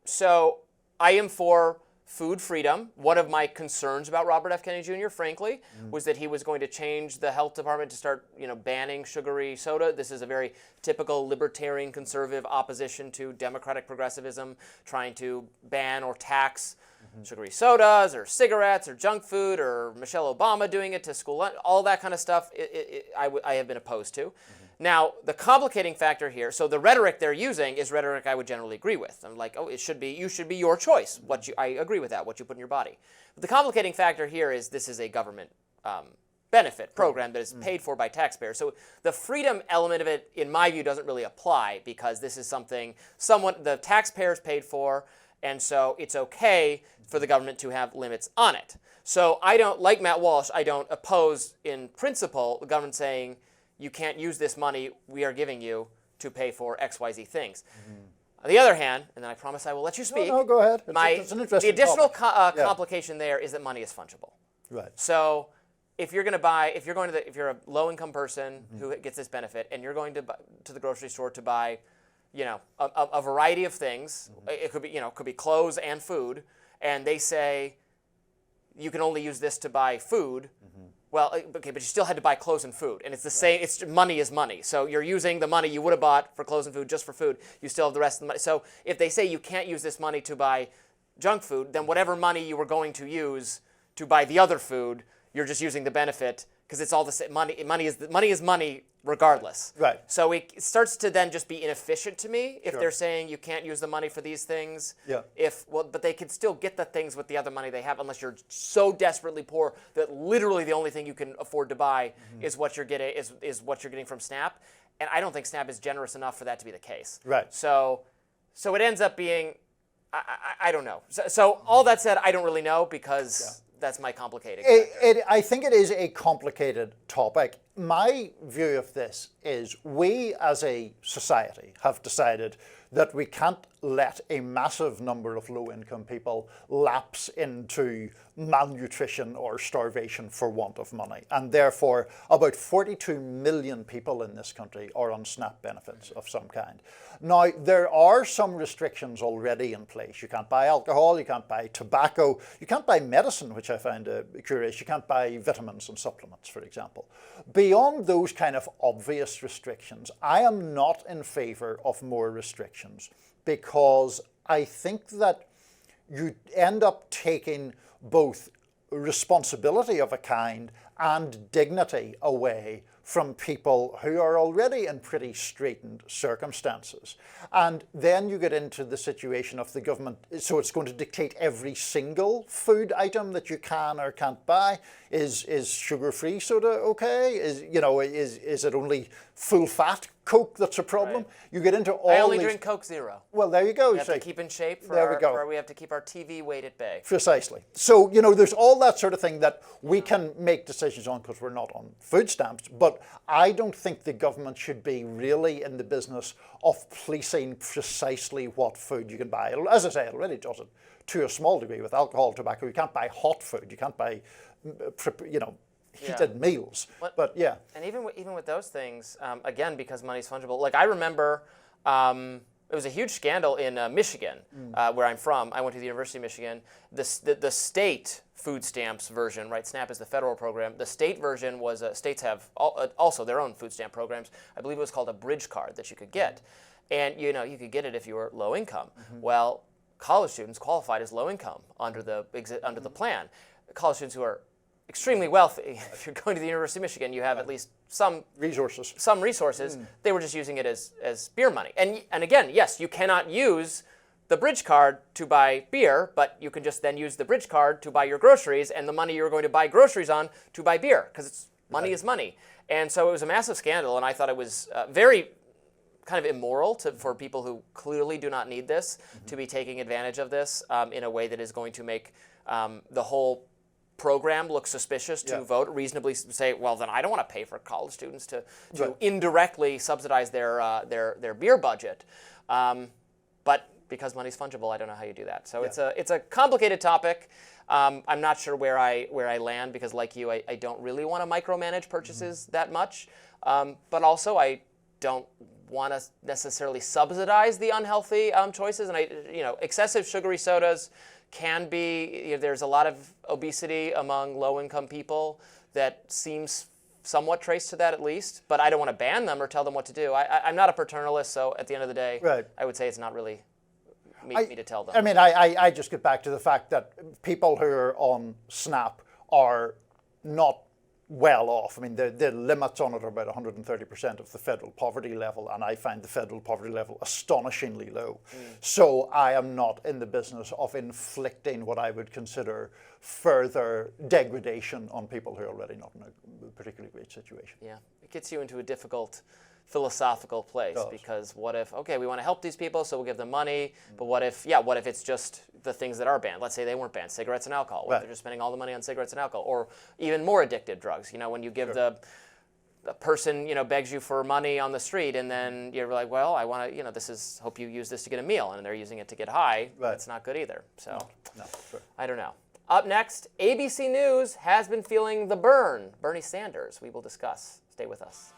So I am for food freedom. One of my concerns about Robert F. Kennedy Jr., frankly, was that he was going to change the health department to start, banning sugary soda. This is a very typical libertarian conservative opposition to democratic progressivism, trying to ban or tax sugary sodas or cigarettes or junk food, or Michelle Obama doing it to school, all that kind of stuff I have been opposed to. Now, the complicating factor here, so the rhetoric they're using is rhetoric I would generally agree with. I'm like, you should be your choice. I agree with that, what you put in your body. But the complicating factor here is this is a government benefit program that is paid for by taxpayers. So the freedom element of it, in my view, doesn't really apply because this is something the taxpayers paid for, and so it's okay for the government to have limits on it. So I don't, like Matt Walsh, I don't oppose in principle the government saying, you can't use this money we are giving you to pay for XYZ things. On the other hand, and then I promise I will let you speak. No, go ahead. It's an interesting the additional topic. complication there is that money is fungible. Right. So if you're a low-income person who gets this benefit, and you're going to the grocery store to buy, a variety of things, it could be clothes and food, and they say you can only use this to buy food. Well, okay, but you still had to buy clothes and food, and it's the same. It's money is money. So you're using the money you would have bought for clothes and food just for food. You still have the rest of the money. So if they say you can't use this money to buy junk food, then whatever money you were going to use to buy the other food, you're just using the benefit because it's all the same. Money is money regardless. Right. So it starts to then just be inefficient to me if they're saying you can't use the money for these things. Yeah. But they can still get the things with the other money they have, unless you're so desperately poor that literally the only thing you can afford to buy is what you're getting what you're getting from SNAP. And I don't think SNAP is generous enough for that to be the case. Right. So it ends up being, I don't know. So all that said, I don't really know because that's my complicating factor. I think it is a complicated topic. My view of this is we as a society have decided that we can't let a massive number of low-income people lapse into malnutrition or starvation for want of money. And therefore, about 42 million people in this country are on SNAP benefits of some kind. Now, there are some restrictions already in place. You can't buy alcohol, you can't buy tobacco, you can't buy medicine, which I find curious. You can't buy vitamins and supplements, for example. Beyond those kind of obvious restrictions, I am not in favor of more restrictions because I think that you end up taking both responsibility of a kind and dignity away from people who are already in pretty straitened circumstances. And then you get into the situation of the government, so it's going to dictate every single food item that you can or can't buy. Is sugar-free soda okay? Is it only full-fat Coke that's a problem? Right. You get into all I only these... drink Coke Zero. Well, there you go. We have to keep in shape we have to keep our TV weight at bay. Precisely. So, there's all that sort of thing that we can make decisions on because we're not on food stamps. But I don't think the government should be really in the business of policing precisely what food you can buy. As I say, it already does it to a small degree with alcohol, tobacco. You can't buy hot food. You can't buy, heated meals. But yeah. And even with those things, again, because money's fungible. Like I remember, it was a huge scandal in Michigan, where I'm from. I went to the University of Michigan. The state food stamps version, right? SNAP is the federal program. The state version was states have also their own food stamp programs. I believe it was called a bridge card that you could get, and you could get it if you were low income. Well, college students qualified as low income under the plan. College students who are extremely wealthy, if you're going to the University of Michigan, you have at least some resources. They were just using it as beer money. And again, yes, you cannot use the bridge card to buy beer, but you can just then use the bridge card to buy your groceries and the money you're going to buy groceries on to buy beer, because money is money. And so it was a massive scandal, and I thought it was very kind of immoral for people who clearly do not need this to be taking advantage of this in a way that is going to make the whole program look suspicious to vote, reasonably say, well, then I don't want to pay for college students to indirectly subsidize their beer budget. But because money's fungible, I don't know how you do that. So it's a complicated topic. I'm not sure where I land because, like you, I don't really want to micromanage purchases that much. But also, I don't want to necessarily subsidize the unhealthy choices. And excessive sugary sodas can be. There's a lot of obesity among low-income people that seems somewhat traced to that, at least. But I don't want to ban them or tell them what to do. I'm not a paternalist, so at the end of the day, I would say it's not really me to tell them. I mean, I just get back to the fact that people who are on SNAP are not well off. I mean, the limits on it are about 130% of the federal poverty level, and I find the federal poverty level astonishingly low. So I am not in the business of inflicting what I would consider further degradation on people who are already not in a particularly great situation. Yeah, it gets you into a difficult philosophical place, because what if, okay, we want to help these people, so we'll give them money, but what if it's just the things that are banned? Let's say they weren't banned, cigarettes and alcohol. What if they're just spending all the money on cigarettes and alcohol, or even more addictive drugs? When you give the person, begs you for money on the street, and then you're like, well, I want to, hope you use this to get a meal, and they're using it to get high. That's not good either. So, I don't know. Up next, ABC News has been feeling the burn. Bernie Sanders, we will discuss. Stay with us.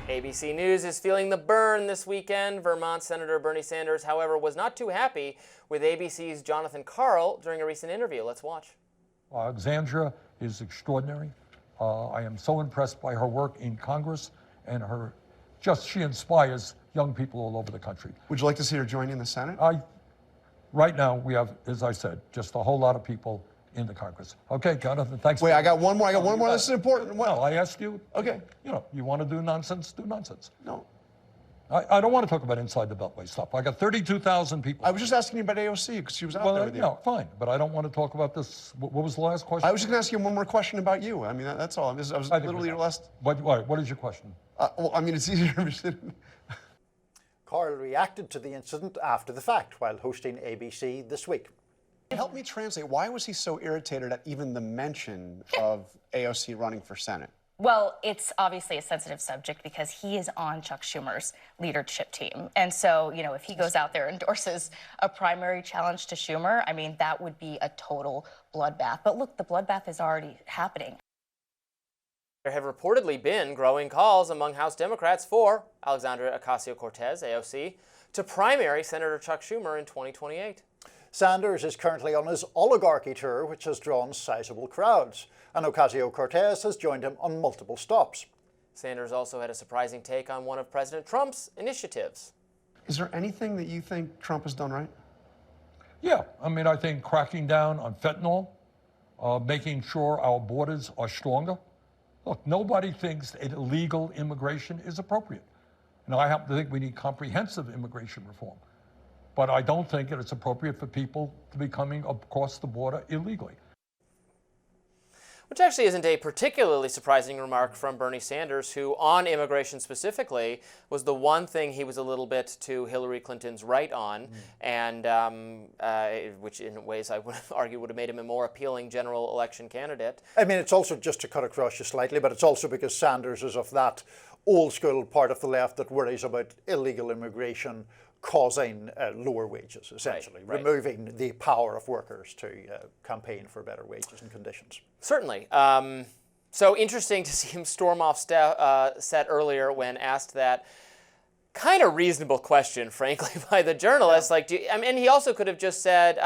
ABC News is feeling the burn this weekend. Vermont Senator Bernie Sanders, however, was not too happy with ABC's Jonathan Karl during a recent interview. Let's watch. Alexandra is extraordinary. I am so impressed by her work in Congress, and she inspires young people all over the country. Would you like to see her join in the Senate? Right now, we have, as I said, just a whole lot of people in the Congress. Okay, Jonathan, thanks. Wait, I got one more. This is important. Well, I asked you. Okay. You want to do nonsense, do nonsense. No. I don't want to talk about inside the Beltway stuff. I got 32,000 people. I was just asking you about AOC because she was out there with you. No, fine, but I don't want to talk about this. What was the last question? I was just going to ask you one more question about you. I mean, that's all. I was literally your last. What is your question? Well, I mean, it's easier. Karl reacted to the incident after the fact while hosting ABC This Week. Help me translate. Why was he so irritated at even the mention of AOC running for Senate? Well, it's obviously a sensitive subject because he is on Chuck Schumer's leadership team. And so, if he goes out there and endorses a primary challenge to Schumer, I mean, that would be a total bloodbath. But look, the bloodbath is already happening. There have reportedly been growing calls among House Democrats for Alexandria Ocasio-Cortez, AOC, to primary Senator Chuck Schumer in 2028. Sanders is currently on his oligarchy tour, which has drawn sizable crowds, and Ocasio-Cortez has joined him on multiple stops. Sanders also had a surprising take on one of President Trump's initiatives. Is there anything that you think Trump has done right? Yeah, I mean, I think cracking down on fentanyl making sure our borders are stronger. Look, nobody thinks that illegal immigration is appropriate. And I happen to think we need comprehensive immigration reform. But I don't think that it's appropriate for people to be coming across the border illegally. Which actually isn't a particularly surprising remark from Bernie Sanders, who, on immigration specifically, was the one thing he was a little bit to Hillary Clinton's right on, and which in ways I would argue would have made him a more appealing general election candidate. I mean, it's also, just to cut across you slightly, but it's also because Sanders is of that old school part of the left that worries about illegal immigration causing lower wages, essentially, removing the power of workers to campaign for better wages and conditions. Certainly. So interesting to see him storm off set earlier when asked that kind of reasonable question, frankly, by the journalist. Like, and he also could have just said,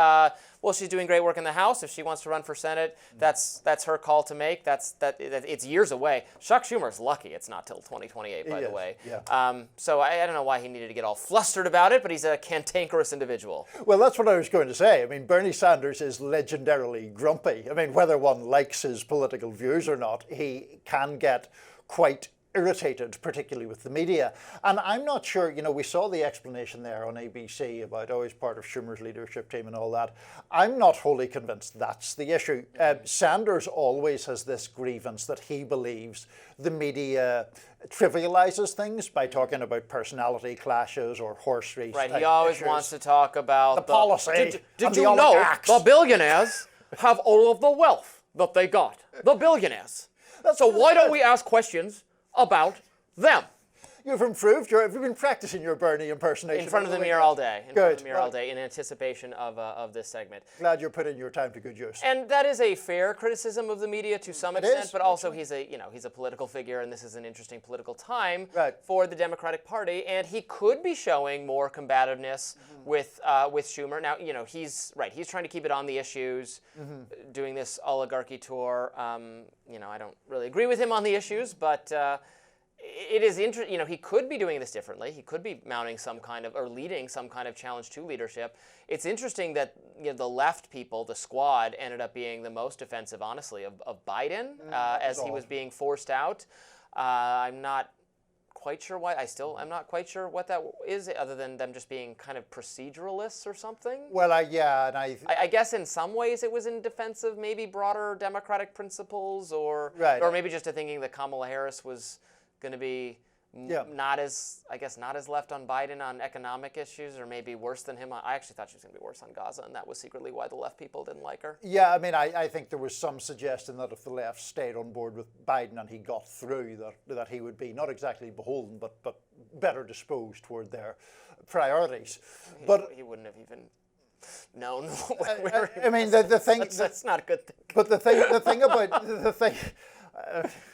well, she's doing great work in the House. If she wants to run for Senate, that's her call to make. It's years away. Chuck Schumer's lucky it's not till 2028, by the way. Yeah. So I don't know why he needed to get all flustered about it, but he's a cantankerous individual. Well, that's what I was going to say. I mean, Bernie Sanders is legendarily grumpy. I mean, whether one likes his political views or not, he can get quite irritated, particularly with the media. And I'm not sure, you know, we saw the explanation there on ABC about, oh, he's part of Schumer's leadership team and all that. I'm not wholly convinced that's the issue. Sanders always has this grievance that he believes the media trivializes things by talking about personality clashes or horse race. Right, he always issues. wants to talk about the policy. Did you know the billionaires have all of the wealth that they got? The billionaires. So why don't we ask questions about them? You've improved. Have you been practicing your Bernie impersonation? In front of the mirror all day. In front of the mirror all day in anticipation of this segment. Glad you're putting your time to good use. And that is a fair criticism of the media to some extent, but also he's a political figure, and this is an interesting political time for the Democratic Party, and he could be showing more combativeness with Schumer. Now, you know, he's trying to keep it on the issues, doing this oligarchy tour. You know, I don't really agree with him on the issues, but it is interesting. You know, he could be doing this differently. He could be mounting some kind of, or leading some kind of challenge to leadership. It's interesting that, you know, the left people, the squad, ended up being the most defensive, honestly, of Biden as he was being forced out. I'm not quite sure why. I'm not quite sure what that is, other than them just being kind of proceduralists or something. Well, I guess in some ways it was in defense of maybe broader democratic principles, or maybe just thinking that Kamala Harris was going to be not as left on Biden on economic issues, or maybe worse than him. I actually thought she was going to be worse on Gaza, and that was secretly why the left people didn't like her. Yeah, I mean, I think there was some suggestion that if the left stayed on board with Biden and he got through, that he would be not exactly beholden, but better disposed toward their priorities. But he wouldn't have even known where he was. I mean, the thing that's not a good thing. But the thing about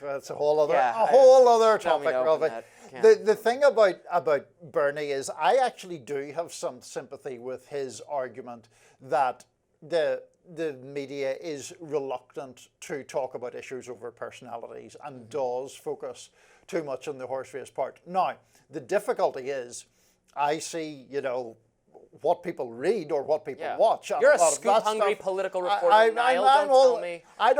that's a whole other topic, Robby. The thing about Bernie is I actually do have some sympathy with his argument that the media is reluctant to talk about issues over personalities and does focus too much on the horse race part. Now, the difficulty is I see, you know, what people read or what people watch. You're a scoop-hungry political reporter, Niall. Don't tell me. I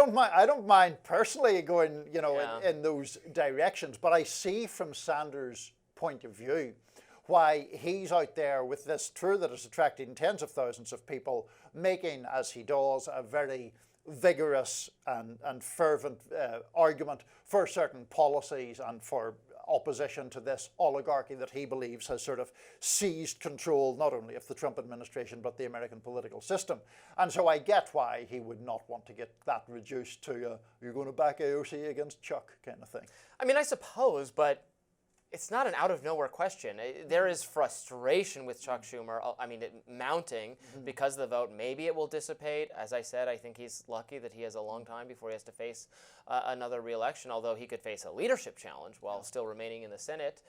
don't mind personally going, you know, in those directions. But I see from Sanders' point of view why he's out there with this tour that is attracting tens of thousands of people, making, as he does, a very vigorous and fervent argument for certain policies and for opposition to this oligarchy that he believes has sort of seized control not only of the Trump administration but the American political system. And so I get why he would not want to get that reduced to you're going to back AOC against Chuck kind of thing. I mean, I suppose, but it's not an out-of-nowhere question. There is frustration with Chuck Schumer, I mean, mounting because of the vote. Maybe it will dissipate. As I said, I think he's lucky that he has a long time before he has to face another re-election, although he could face a leadership challenge while still remaining in the Senate.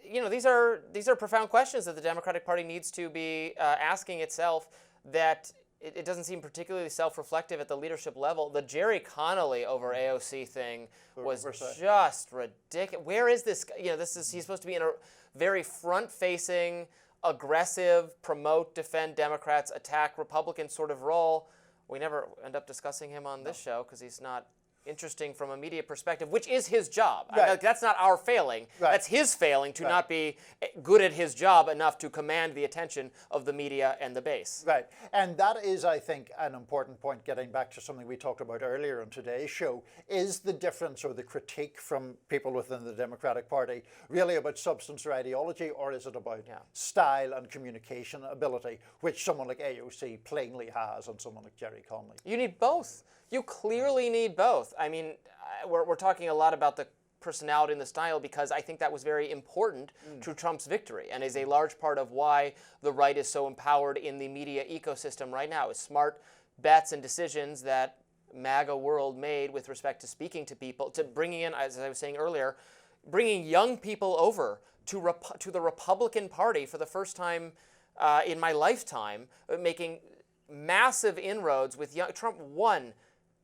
You know, these are profound questions that the Democratic Party needs to be asking itself, that it doesn't seem particularly self-reflective at the leadership level. The Jerry Connolly over AOC thing was just ridiculous. Where is this? You know, he's supposed to be in a very front-facing, aggressive, promote, defend Democrats, attack Republicans sort of role. we never end up discussing him on this show because he's not interesting from a media perspective, which is his job. Right. That's not our failing. Right. That's his failing to not be good at his job enough to command the attention of the media and the base. Right. And that is, I think, an important point, getting back to something we talked about earlier on today's show, is the difference or the critique from people within the Democratic Party really about substance or ideology, or is it about style and communication ability, which someone like AOC plainly has and someone like Jerry Conley? You need both. You clearly need both. I mean, we're talking a lot about the personality and the style because I think that was very important to Trump's victory and is a large part of why the right is so empowered in the media ecosystem right now, is smart bets and decisions that MAGA world made with respect to speaking to people, to bringing in, as I was saying earlier, bringing young people over to the Republican Party for the first time in my lifetime, making massive inroads with young. Trump won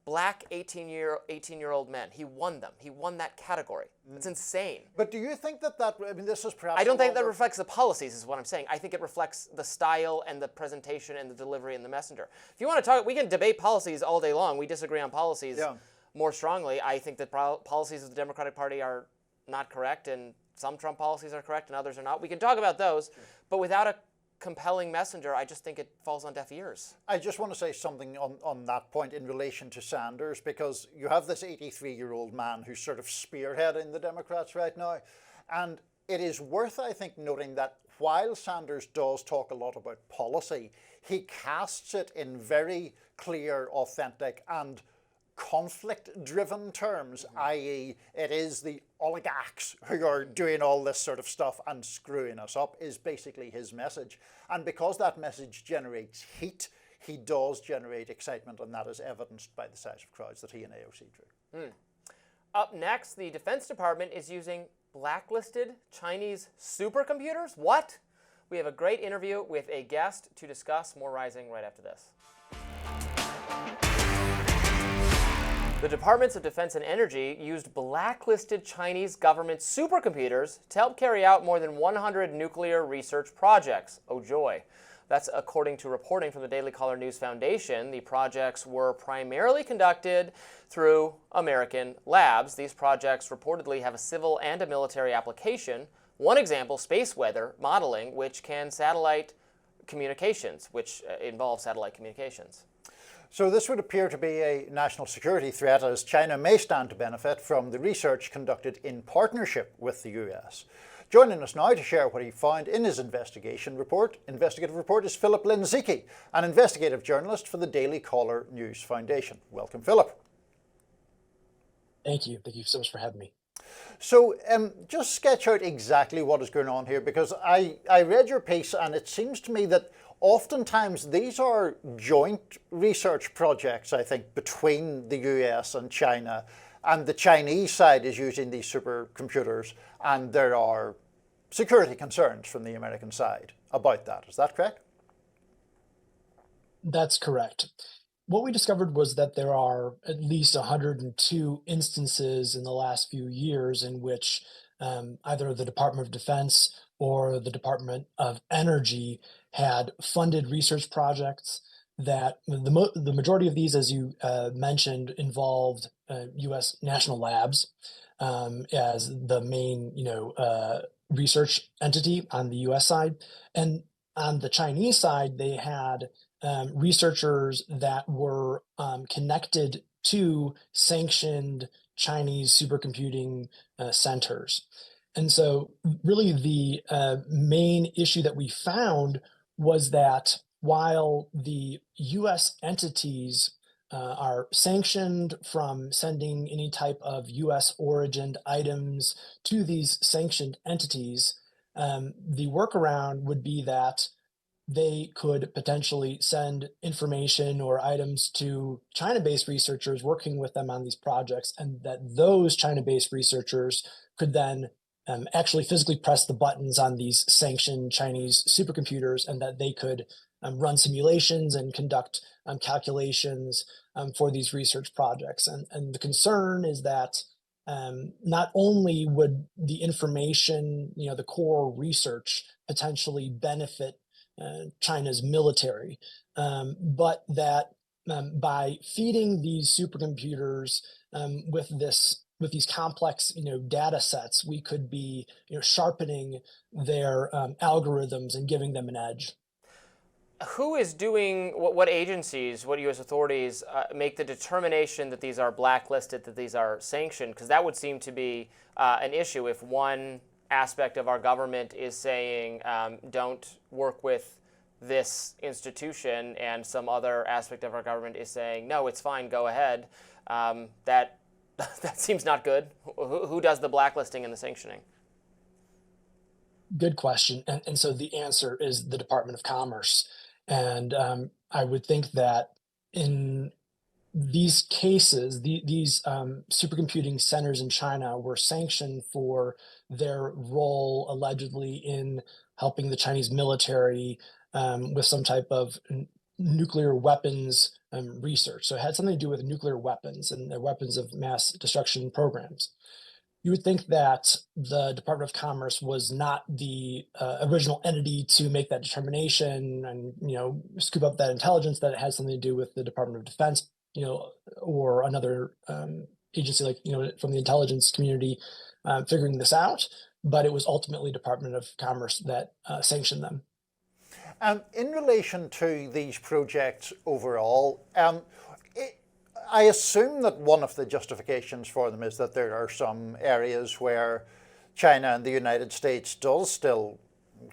black 18-year-old men. He won them. He won that category. It's insane. But do you think that I mean, this is perhaps... I don't think that reflects the policies, is what I'm saying. I think it reflects the style and the presentation and the delivery and the messenger. If you want to talk, we can debate policies all day long. We disagree on policies more strongly. I think that policies of the Democratic Party are not correct, and some Trump policies are correct and others are not. We can talk about those, but without a compelling messenger, I just think it falls on deaf ears. I just want to say something on that point in relation to Sanders, because you have this 83-year-old man who's sort of spearheading the Democrats right now. And it is worth, I think, noting that while Sanders does talk a lot about policy, he casts it in very clear, authentic, and conflict-driven terms, i.e. it is the oligarchs who are doing all this sort of stuff and screwing us up, is basically his message. And because that message generates heat, he does generate excitement, and that is evidenced by the size of crowds that he and AOC drew. Up next, the Defense Department is using blacklisted Chinese supercomputers? What? We have a great interview with a guest to discuss. More Rising right after this. The Departments of Defense and Energy used blacklisted Chinese government supercomputers to help carry out more than 100 nuclear research projects. Oh joy. That's according to reporting from the Daily Caller News Foundation. The projects were primarily conducted through American labs. These projects reportedly have a civil and a military application. One example, space weather modeling, which can satellite communications, which involves satellite communications. So this would appear to be a national security threat, as China may stand to benefit from the research conducted in partnership with the US. Joining us now to share what he found in his investigative report is Philip Lenczycki, an investigative journalist for the Daily Caller News Foundation. Welcome, Philip. Thank you. Thank you so much for having me. So just sketch out exactly what is going on here, because I read your piece and it seems to me that oftentimes these are joint research projects, I think, between the US and China, and the Chinese side is using these supercomputers, and there are security concerns from the American side about that. Is that correct? That's correct. What we discovered was that there are at least 102 instances in the last few years in which either the Department of Defense or the Department of Energy had funded research projects that the majority of these, as you mentioned, involved U.S. national labs as the main, research entity on the U.S. side. And on the Chinese side, they had researchers that were connected to sanctioned Chinese supercomputing centers. And so really the main issue that we found was that while the US entities are sanctioned from sending any type of US origined items to these sanctioned entities, the workaround would be that they could potentially send information or items to China-based researchers working with them on these projects, and that those China-based researchers could then actually physically press the buttons on these sanctioned Chinese supercomputers, and that they could run simulations and conduct calculations for these research projects. And the concern is that not only would the information, the core research potentially benefit China's military, but that by feeding these supercomputers with these complex, data sets, we could be, sharpening their algorithms and giving them an edge. Who is doing, what agencies, what U.S. authorities make the determination that these are blacklisted, that these are sanctioned? Because that would seem to be an issue if one aspect of our government is saying don't work with this institution, and some other aspect of our government is saying no, it's fine, go ahead. That seems not good. Who does the blacklisting and the sanctioning? Good question. And so the answer is the Department of Commerce. And I would think that in these cases, these supercomputing centers in China were sanctioned for their role allegedly in helping the Chinese military with some type of nuclear weapons research. So it had something to do with nuclear weapons and their weapons of mass destruction programs. You would think that the Department of Commerce was not the original entity to make that determination and, scoop up that intelligence, that it had something to do with the Department of Defense, or another agency like, from the intelligence community figuring this out. But it was ultimately Department of Commerce that sanctioned them. In relation to these projects overall, I assume that one of the justifications for them is that there are some areas where China and the United States does still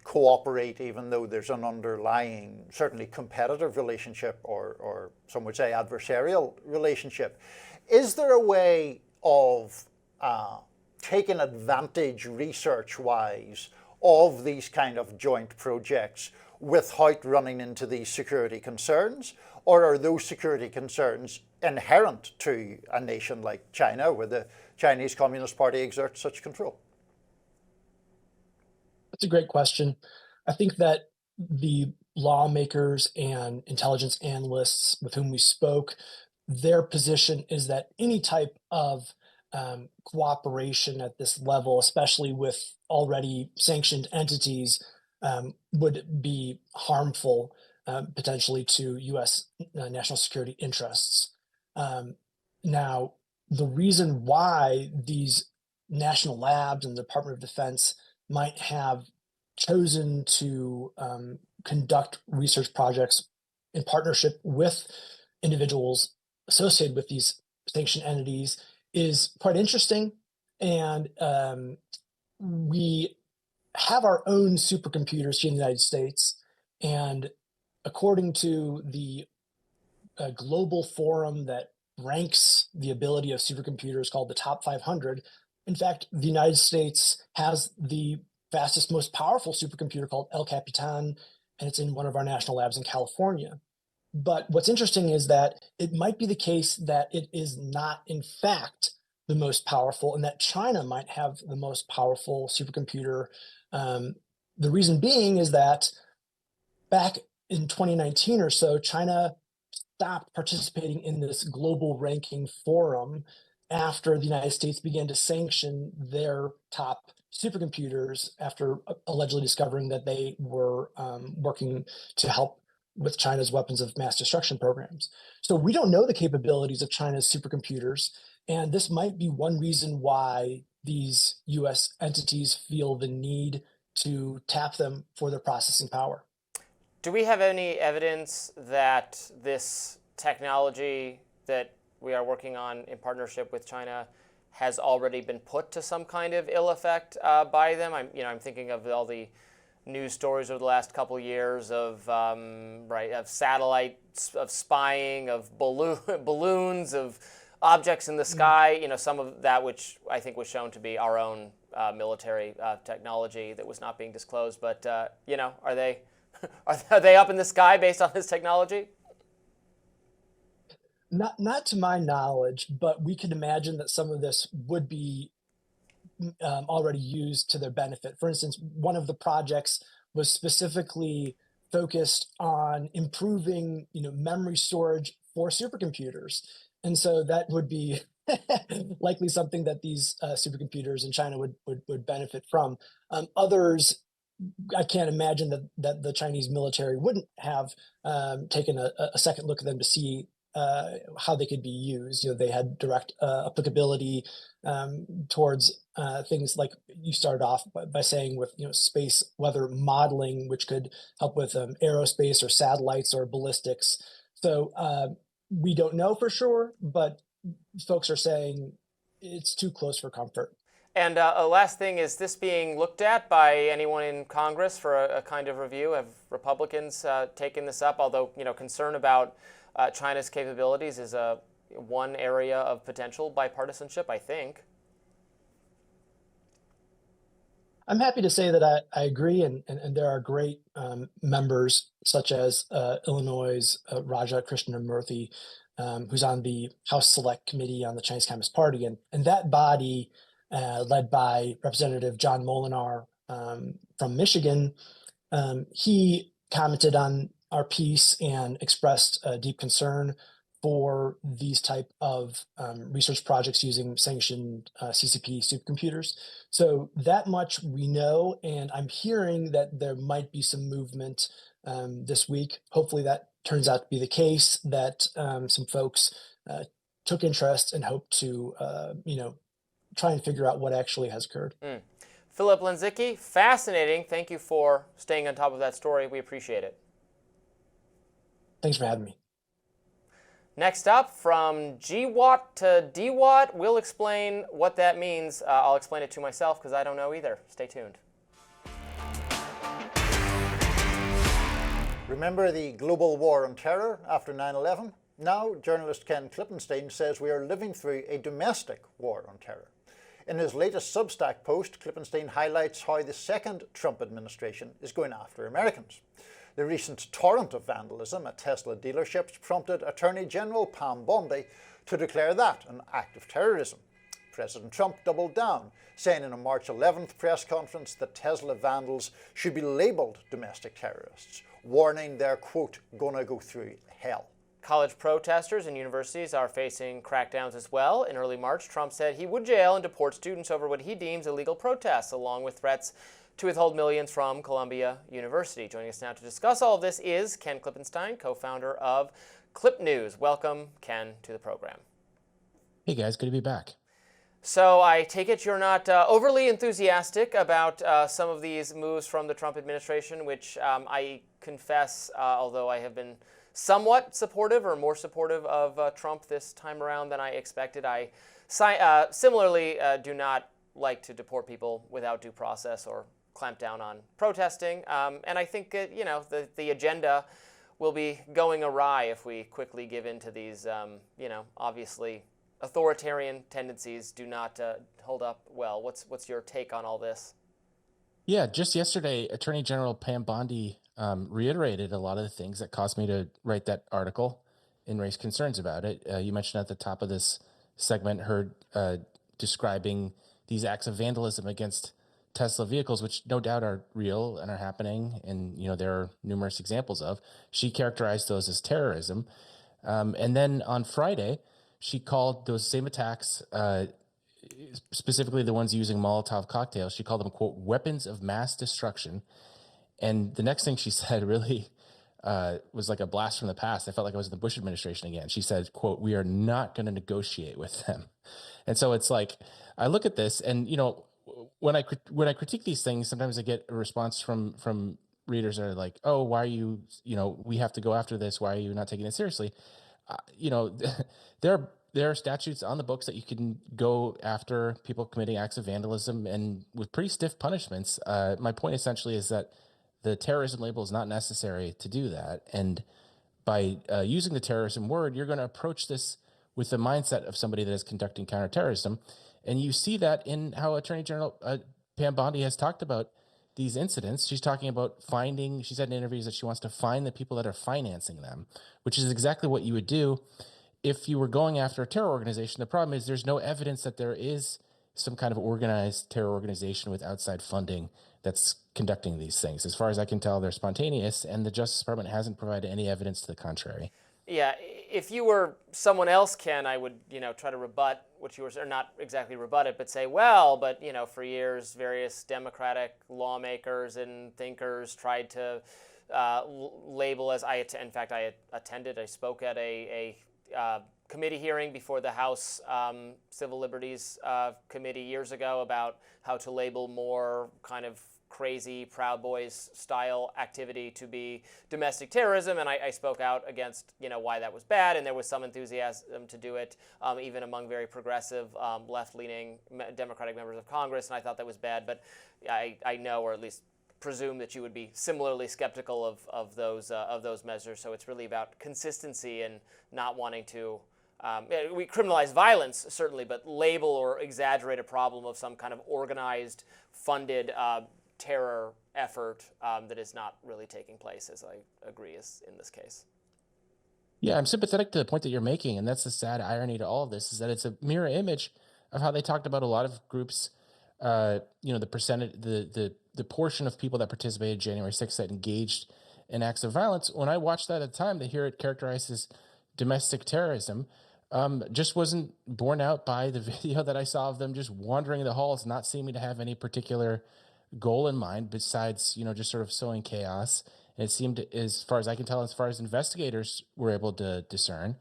cooperate, even though there's an underlying, certainly competitive relationship, or some would say adversarial relationship. Is there a way of taking advantage research-wise of these kind of joint projects without running into these security concerns? Or are those security concerns inherent to a nation like China, where the Chinese Communist Party exerts such control? That's a great question. I think that the lawmakers and intelligence analysts with whom we spoke, their position is that any type of cooperation at this level, especially with already sanctioned entities, would be harmful potentially to U.S. National security interests. Now, the reason why these national labs and the Department of Defense might have chosen to conduct research projects in partnership with individuals associated with these sanctioned entities is quite interesting. And we have our own supercomputers here in the United States. And according to the global forum that ranks the ability of supercomputers called the Top 500, in fact, the United States has the fastest, most powerful supercomputer called El Capitan, and it's in one of our national labs in California. But what's interesting is that it might be the case that it is not, in fact, the most powerful, and that China might have the most powerful supercomputer. The reason being is that back in 2019 or so, China stopped participating in this global ranking forum after the United States began to sanction their top supercomputers after allegedly discovering that they were working to help with China's weapons of mass destruction programs. So we don't know the capabilities of China's supercomputers, and this might be one reason why these US entities feel the need to tap them for their processing power. Do we have any evidence that this technology that we are working on in partnership with China has already been put to some kind of ill effect by them? I'm thinking of all the news stories over the last couple of years of of satellites, of spying, of balloons, of objects in the sky. Some of that which I think was shown to be our own military technology that was not being disclosed. But are they are they up in the sky based on this technology? Not to my knowledge, but we can imagine that some of this would be already used to their benefit. For instance, one of the projects was specifically focused on improving, memory storage for supercomputers, and so that would be likely something that these supercomputers in China would benefit from. Others, I can't imagine that the Chinese military wouldn't have taken a second look at them to see how they could be used. They had direct applicability towards things like you started off by saying with space weather modeling, which could help with aerospace or satellites or ballistics. So we don't know for sure, but folks are saying it's too close for comfort. And a last thing, is this being looked at by anyone in Congress for a kind of review? Have Republicans taken this up? Although, concern about China's capabilities is one area of potential bipartisanship, I think. I'm happy to say that I agree, and there are great members such as Illinois' Raja Krishnamurthy, who's on the House Select Committee on the Chinese Communist Party, and that body, led by Representative John Molinar from Michigan, he commented on our piece and expressed deep concern for these type of research projects using sanctioned CCP supercomputers. So that much we know, and I'm hearing that there might be some movement this week. Hopefully that turns out to be the case, that some folks took interest and hope to, try and figure out what actually has occurred. Philip Lenczycki, fascinating. Thank you for staying on top of that story. We appreciate it. Thanks for having me. Next up, from GWatt to DWatt, we'll explain what that means. I'll explain it to myself because I don't know either. Stay tuned. Remember the global war on terror after 9/11? Now, journalist Ken Klippenstein says we are living through a domestic war on terror. In his latest Substack post, Klippenstein highlights how the second Trump administration is going after Americans. The recent torrent of vandalism at Tesla dealerships prompted Attorney General Pam Bondi to declare that an act of terrorism. President Trump doubled down, saying in a March 11th press conference that Tesla vandals should be labelled domestic terrorists, warning they're, quote, gonna go through hell. College protesters and universities are facing crackdowns as well. In early March, Trump said he would jail and deport students over what he deems illegal protests, along with threats to withhold millions from Columbia University. Joining us now to discuss all of this is Ken Klippenstein, co-founder of Clip News. Welcome, Ken, to the program. Hey guys, good to be back. So I take it you're not overly enthusiastic about some of these moves from the Trump administration, which I confess, although I have been somewhat supportive or more supportive of Trump this time around than I expected. I similarly do not like to deport people without due process or clamp down on protesting. And I think the agenda will be going awry if we quickly give in to these, obviously authoritarian tendencies do not hold up well. What's your take on all this? Yeah, just yesterday, Attorney General Pam Bondi reiterated a lot of the things that caused me to write that article and raise concerns about it. You mentioned at the top of this segment her describing these acts of vandalism against Tesla vehicles, which no doubt are real and are happening, and there are numerous examples of. She characterized those as terrorism. And then on Friday, she called those same attacks, specifically the ones using Molotov cocktails, she called them, quote, weapons of mass destruction. And the next thing she said really was like a blast from the past. I felt like I was in the Bush administration again. She said, quote, we are not going to negotiate with them. And so it's like, I look at this and, when I critique these things, sometimes I get a response from readers that are like, oh, why are you, we have to go after this. Why are you not taking it seriously? There are statutes on the books that you can go after people committing acts of vandalism and with pretty stiff punishments. My point essentially is that the terrorism label is not necessary to do that. And by using the terrorism word, you're going to approach this with the mindset of somebody that is conducting counterterrorism. And you see that in how Attorney General Pam Bondi has talked about these incidents. She's talking about she said in interviews that she wants to find the people that are financing them, which is exactly what you would do if you were going after a terror organization. The problem is there's no evidence that there is some kind of organized terror organization with outside funding that's conducting these things. As far as I can tell, they're spontaneous, and the Justice Department hasn't provided any evidence to the contrary. Yeah, if you were someone else, Ken, I would, try to rebut what you were, or not exactly rebut it, but say, well, but, for years, various Democratic lawmakers and thinkers tried to label as, I spoke at a committee hearing before the House Civil Liberties Committee years ago about how to label more kind of crazy Proud Boys style activity to be domestic terrorism, and I spoke out against why that was bad, and there was some enthusiasm to do it even among very progressive left-leaning Democratic members of Congress, and I thought that was bad. But I know, or at least presume, that you would be similarly skeptical of those measures. So it's really about consistency and not wanting to. We criminalize violence, certainly, but label or exaggerate a problem of some kind of organized, funded terror effort that is not really taking place, as I agree is in this case. Yeah, I'm sympathetic to the point that you're making, and that's the sad irony to all of this, is that it's a mirror image of how they talked about a lot of groups, the percentage, the portion of people that participated January 6th that engaged in acts of violence. When I watched that at the time, to hear it characterized as domestic terrorism just wasn't borne out by the video that I saw of them just wandering the halls, not seeming to have any particular goal in mind besides, just sort of sowing chaos. And it seemed, as far as I can tell, as far as investigators were able to discern,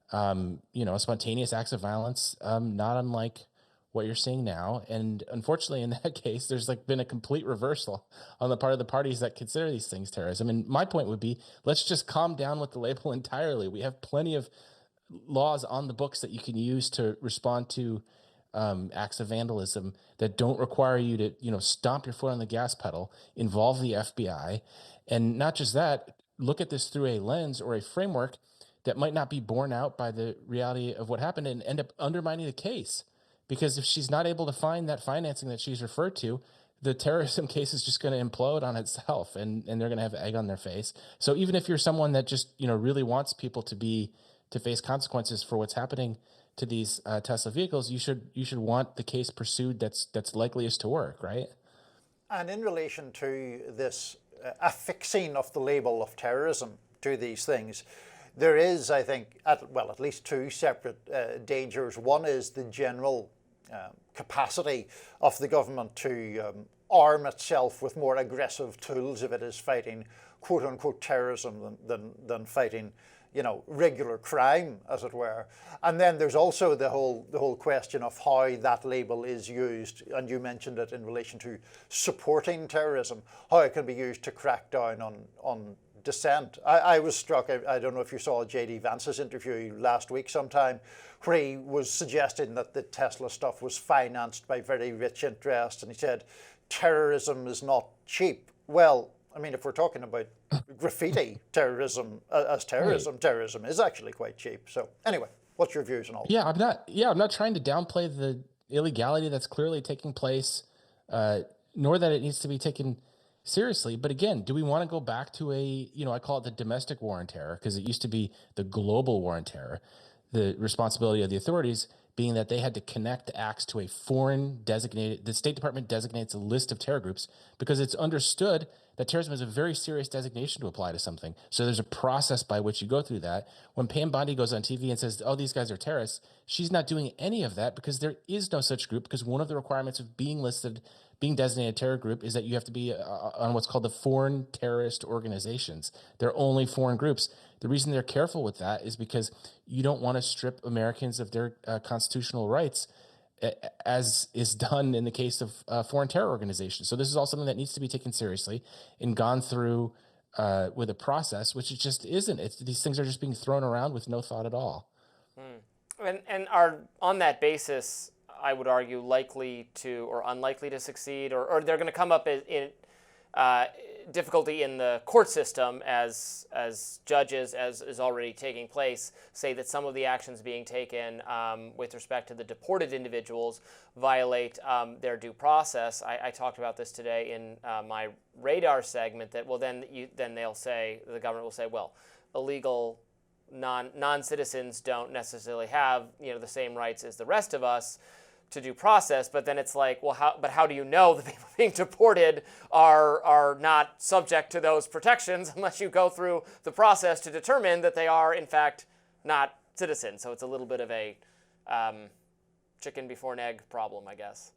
spontaneous acts of violence, not unlike what you're seeing now. And unfortunately, in that case, there's been a complete reversal on the part of the parties that consider these things terrorism. And my point would be, let's just calm down with the label entirely. We have plenty of laws on the books that you can use to respond to acts of vandalism that don't require you to, stomp your foot on the gas pedal, involve the FBI. And not just that, look at this through a lens or a framework that might not be borne out by the reality of what happened and end up undermining the case. Because if she's not able to find that financing that she's referred to, the terrorism case is just going to implode on itself, and they're going to have egg on their face. So even if you're someone that just, really wants people to face consequences for what's happening to these Tesla vehicles, you should want the case pursued that's likeliest to work, right? And in relation to this affixing of the label of terrorism to these things, there is, I think, at least two separate dangers. One is the general capacity of the government to arm itself with more aggressive tools if it is fighting quote-unquote terrorism than fighting regular crime, as it were. And then there's also the whole question of how that label is used, and you mentioned it in relation to supporting terrorism, how it can be used to crack down on dissent. I was struck, I don't know if you saw J.D. Vance's interview last week sometime, where he was suggesting that the Tesla stuff was financed by very rich interests, and he said, terrorism is not cheap. Well, I mean, if we're talking about graffiti terrorism as terrorism, right. Terrorism is actually quite cheap. So anyway, what's your views on all that? I'm not trying to downplay the illegality that's clearly taking place, nor that it needs to be taken seriously. But again, do we want to go back to I call it the domestic war on terror, because it used to be the global war on terror, the responsibility of the authorities being that they had to connect acts to a foreign designated, the State Department designates a list of terror groups because it's understood that terrorism is a very serious designation to apply to something. So there's a process by which you go through that. When Pam Bondi goes on TV and says, oh, these guys are terrorists, she's not doing any of that because there is no such group, because one of the requirements of being listed, being designated a terror group, is that you have to be on what's called the foreign terrorist organizations. They're only foreign groups. The reason they're careful with that is because you don't want to strip Americans of their constitutional rights, as is done in the case of foreign terror organizations. So this is all something that needs to be taken seriously and gone through with a process, which it just isn't. These things are just being thrown around with no thought at all. And are, on that basis, I would argue, likely to or unlikely to succeed, or they're going to come up in difficulty in the court system as judges, as is already taking place, say that some of the actions being taken with respect to the deported individuals violate their due process. I talked about this today in my radar segment, that, well, then they'll say, the government will say, well, illegal non-citizens don't necessarily have the same rights as the rest of us to due process. But then it's like, well, how do you know the people being deported are not subject to those protections unless you go through the process to determine that they are in fact not citizens? So it's a little bit of a chicken before an egg problem, I guess.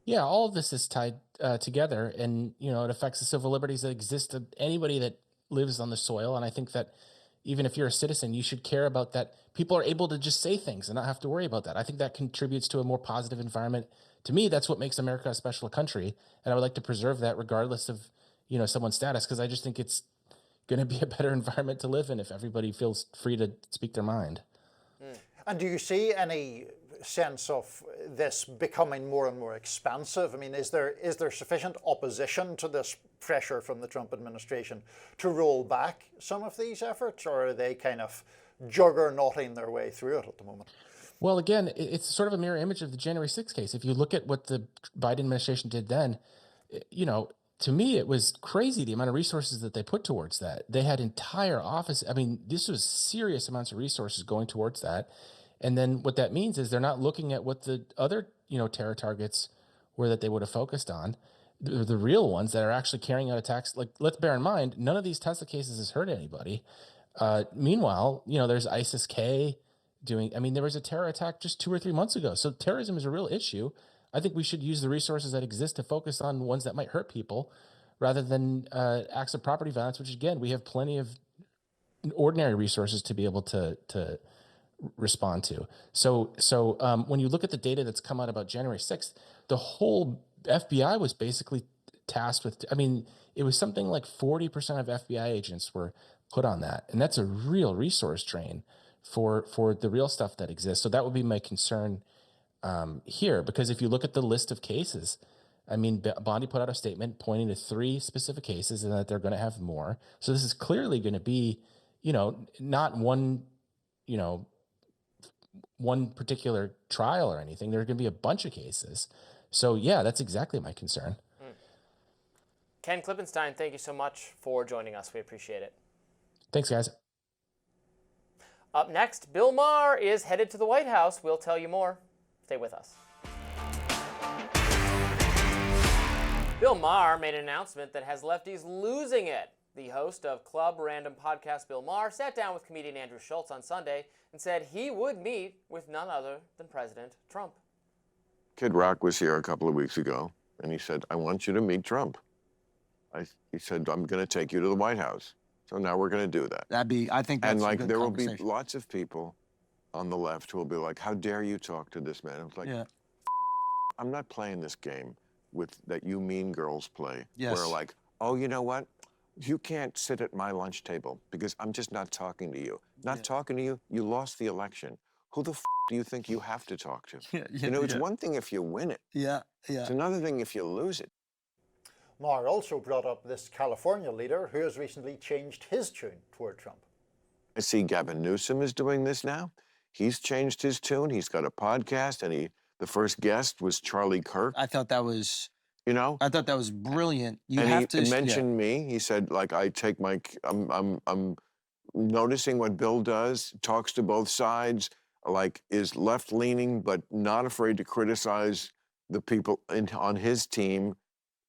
Yeah, all of this is tied together, and it affects the civil liberties that exist to anybody that lives on the soil. And I think that even if you're a citizen, you should care about that. People are able to just say things and not have to worry about that. I think that contributes to a more positive environment. To me, that's what makes America a special country. And I would like to preserve that regardless of, someone's status, because I just think it's going to be a better environment to live in if everybody feels free to speak their mind. And do you see any sense of this becoming more and more expansive? I mean, is there sufficient opposition to this pressure from the Trump administration to roll back some of these efforts, or are they kind of juggernauting their way through it at the moment? Well, again, it's sort of a mirror image of the January 6th case. If you look at what the Biden administration did then, to me, it was crazy the amount of resources that they put towards that. They had entire office. I mean, this was serious amounts of resources going towards that. And then what that means is they're not looking at what the other, terror targets were that they would have focused on, the real ones that are actually carrying out attacks. Like, let's bear in mind, none of these Tesla cases has hurt anybody. Meanwhile, there's ISIS-K there was a terror attack just 2 or 3 months ago. So terrorism is a real issue. I think we should use the resources that exist to focus on ones that might hurt people rather than acts of property violence, which, again, we have plenty of ordinary resources to be able to respond to. So when you look at the data that's come out about January 6th, the whole FBI was basically tasked with, it was something like 40% of FBI agents were put on that. And that's a real resource drain for the real stuff that exists. So that would be my concern here, because if you look at the list of cases, Bondi put out a statement pointing to 3 specific cases and that they're going to have more. So this is clearly going to be, not one particular trial or anything. There are going to be a bunch of cases. So yeah, that's exactly my concern. Ken Klippenstein, thank you so much for joining us. We appreciate it. Thanks, guys. Up next, Bill Maher is headed to the White House. We'll tell you more. Stay with us. Bill Maher made an announcement that has lefties losing it. The host of Club Random podcast, Bill Maher, sat down with comedian Andrew Schultz on Sunday and said he would meet with none other than President Trump. Kid Rock was here a couple of weeks ago, and he said, I want you to meet Trump. He said, I'm going to take you to the White House. So now we're going to do that. I think that's a good there will be conversation. lots of people on the left who will be like, how dare you talk to this man? I was like, Yeah. I'm not playing this game that you mean girls play. Yes. Where like, oh, you know what? You can't sit at my lunch table because I'm just not talking to you. Not talking to you, you lost the election. Who the do you think you have to talk to? It's one thing if you win it. Yeah. It's another thing if you lose it. Maher also brought up this California leader who has recently changed his tune toward Trump. I see Gavin Newsom is doing this now. He's changed his tune. He's got a podcast, and the first guest was Charlie Kirk. I thought that was, I thought that was brilliant. He mentioned me. He said, like, I'm noticing what Bill does, talks to both sides, like, is left-leaning, but not afraid to criticize the people on his team.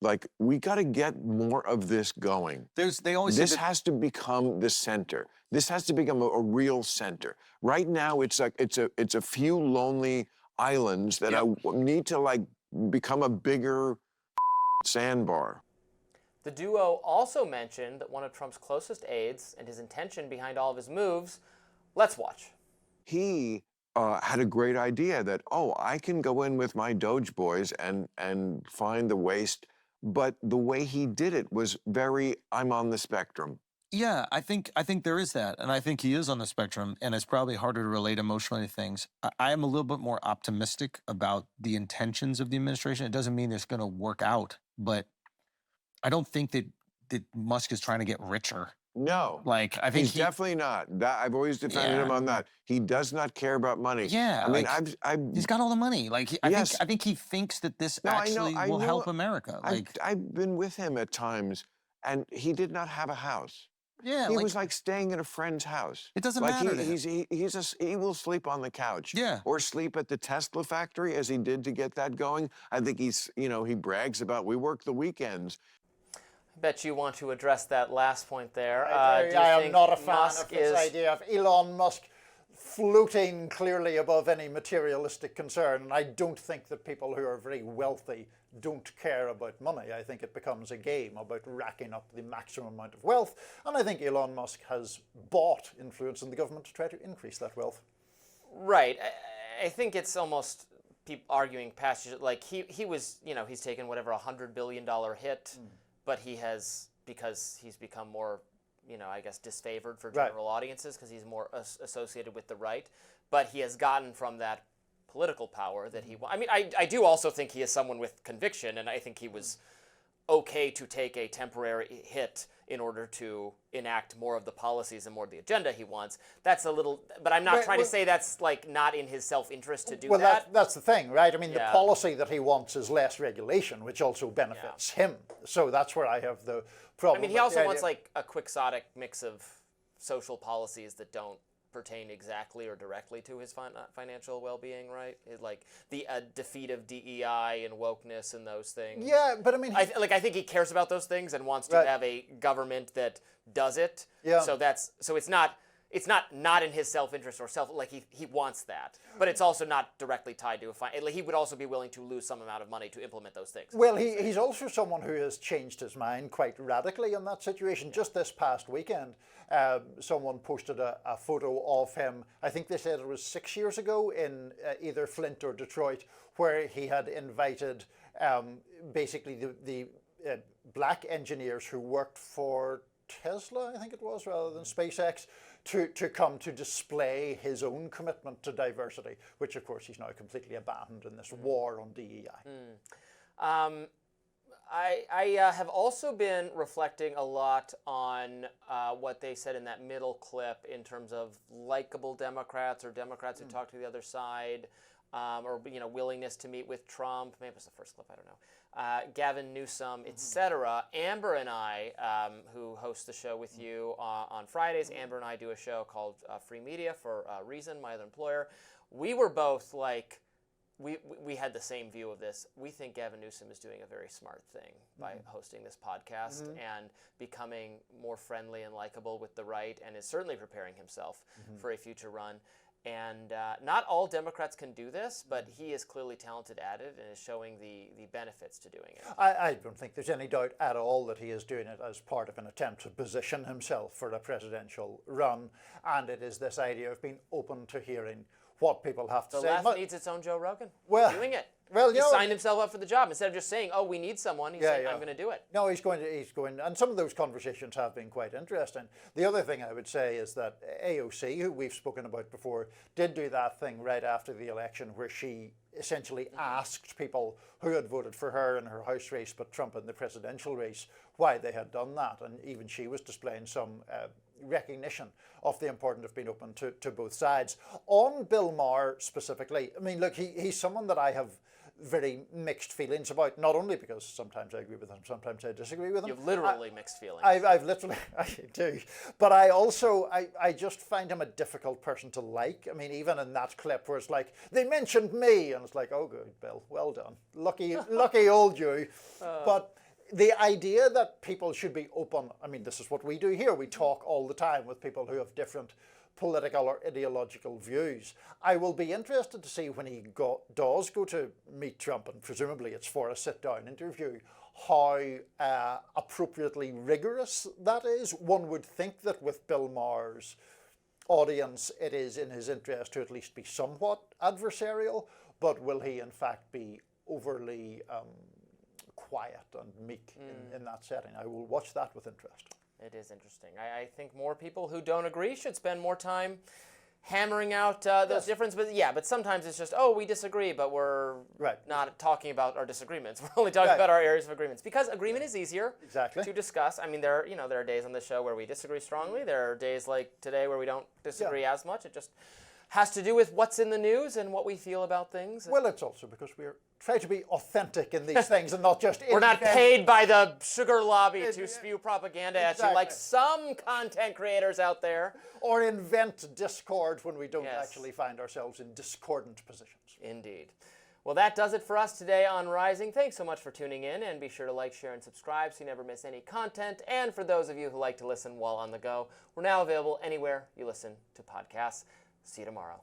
Like, we got to get more of this going. This has to become the center. This has to become a real center. Right now, it's like it's a few lonely islands that need to become a bigger sandbar. The duo also mentioned that one of Trump's closest aides and his intention behind all of his moves. Let's watch. He had a great idea that, I can go in with my Doge boys and find the waste. But the way he did it was very, I'm on the spectrum. Yeah, I think there is that. And I think he is on the spectrum, and it's probably harder to relate emotionally to things. I am a little bit more optimistic about the intentions of the administration. It doesn't mean it's going to work out, but I don't think that Musk is trying to get richer. No. I think he's definitely not. I've always defended him on that. He does not care about money. Yeah. I mean, he's got all the money. I think he thinks that this will help America. I've been with him at times, and he did not have a house. Yeah. He was like staying at a friend's house. It doesn't matter to him. He will sleep on the couch. Yeah. Or sleep at the Tesla factory as he did to get that going. I think he brags about, we work the weekends. I bet you want to address that last point there. I am not a fan of this idea of Elon Musk floating clearly above any materialistic concern. And I don't think that people who are very wealthy don't care about money. I think it becomes a game about racking up the maximum amount of wealth. And I think Elon Musk has bought influence in the government to try to increase that wealth. Right. I think it's almost people arguing passages like he was, you know, he's taken whatever $100 billion hit, but he has, because he's become more, you know, I guess disfavored for general audiences because he's more associated with the right, but he has gotten from that political power that he, I mean, I do also think he is someone with conviction, and I think he was okay to take a temporary hit in order to enact more of the policies and more of the agenda he wants. That's a little, but I'm not trying to say that's like not in his self-interest to do that. Well, that's the thing, right? I mean, the policy that he wants is less regulation, which also benefits him. So that's where I have the problem. I mean, he also wants like a quixotic mix of social policies that don't pertain exactly or directly to his financial well-being, right? Like the defeat of DEI and wokeness and those things. Yeah, but I mean, I think he cares about those things and wants to have a government that does it. Yeah. So it's not in his self-interest or like he wants that, but it's also not directly tied to like he would also be willing to lose some amount of money to implement those things. Well, he's also someone who has changed his mind quite radically in that situation. Just this past weekend, someone posted a photo of him, I think they said it was 6 years ago, in either Flint or Detroit, where he had invited basically the black engineers who worked for Tesla, I think it was, rather than SpaceX, to come to display his own commitment to diversity, which of course he's now completely abandoned in this war on DEI. I have also been reflecting a lot on what they said in that middle clip in terms of likable Democrats or Democrats who talk to the other side, or willingness to meet with Trump. Maybe it was the first clip, I don't know. Gavin Newsom, etc. Amber and I, who host the show with you on Fridays, Amber and I do a show called Free Media for Reason, my other employer. We were both like, we had the same view of this. We think Gavin Newsom is doing a very smart thing by hosting this podcast and becoming more friendly and likable with the right, and is certainly preparing himself for a future run. And not all Democrats can do this, but he is clearly talented at it and is showing the benefits to doing it. I don't think there's any doubt at all that he is doing it as part of an attempt to position himself for a presidential run. And it is this idea of being open to hearing what people have to say. The left needs its own Joe Rogan. Well, doing it. Well, he signed himself up for the job instead of just saying, "Oh, we need someone." He's saying, "I'm going to do it." No, he's going, and some of those conversations have been quite interesting. The other thing I would say is that AOC, who we've spoken about before, did do that thing right after the election where she essentially asked people who had voted for her in her House race but Trump in the presidential race why they had done that, and even she was displaying some recognition of the importance of being open to both sides. On Bill Maher specifically, I mean, look, he's someone that I have very mixed feelings about, not only because sometimes I agree with him, sometimes I disagree with him. You've literally mixed feelings. I've literally, I do. But I also, I just find him a difficult person to like. I mean, even in that clip where it's like, they mentioned me, and it's like, oh good, Bill, well done. Lucky old you. But the idea that people should be open, I mean, this is what we do here. We talk all the time with people who have different political or ideological views. I will be interested to see when he does go to meet Trump, and presumably it's for a sit-down interview, how appropriately rigorous that is. One would think that with Bill Maher's audience, it is in his interest to at least be somewhat adversarial, but will he in fact be overly quiet and meek in that setting? I will watch that with interest. It is interesting. I think more people who don't agree should spend more time hammering out those differences. But sometimes it's just, we disagree, but we're not talking about our disagreements. We're only talking about our areas of agreements, because agreement is easier to discuss. I mean, there are days on the show where we disagree strongly. There are days like today where we don't disagree as much. It just has to do with what's in the news and what we feel about things. Well, it's also because we're trying to be authentic in these things and not just... We're not paid by the sugar lobby to spew propaganda at you like some content creators out there. Or invent discord when we don't actually find ourselves in discordant positions. Indeed. Well, that does it for us today on Rising. Thanks so much for tuning in, and be sure to like, share, and subscribe so you never miss any content. And for those of you who like to listen while on the go, we're now available anywhere you listen to podcasts. See you tomorrow.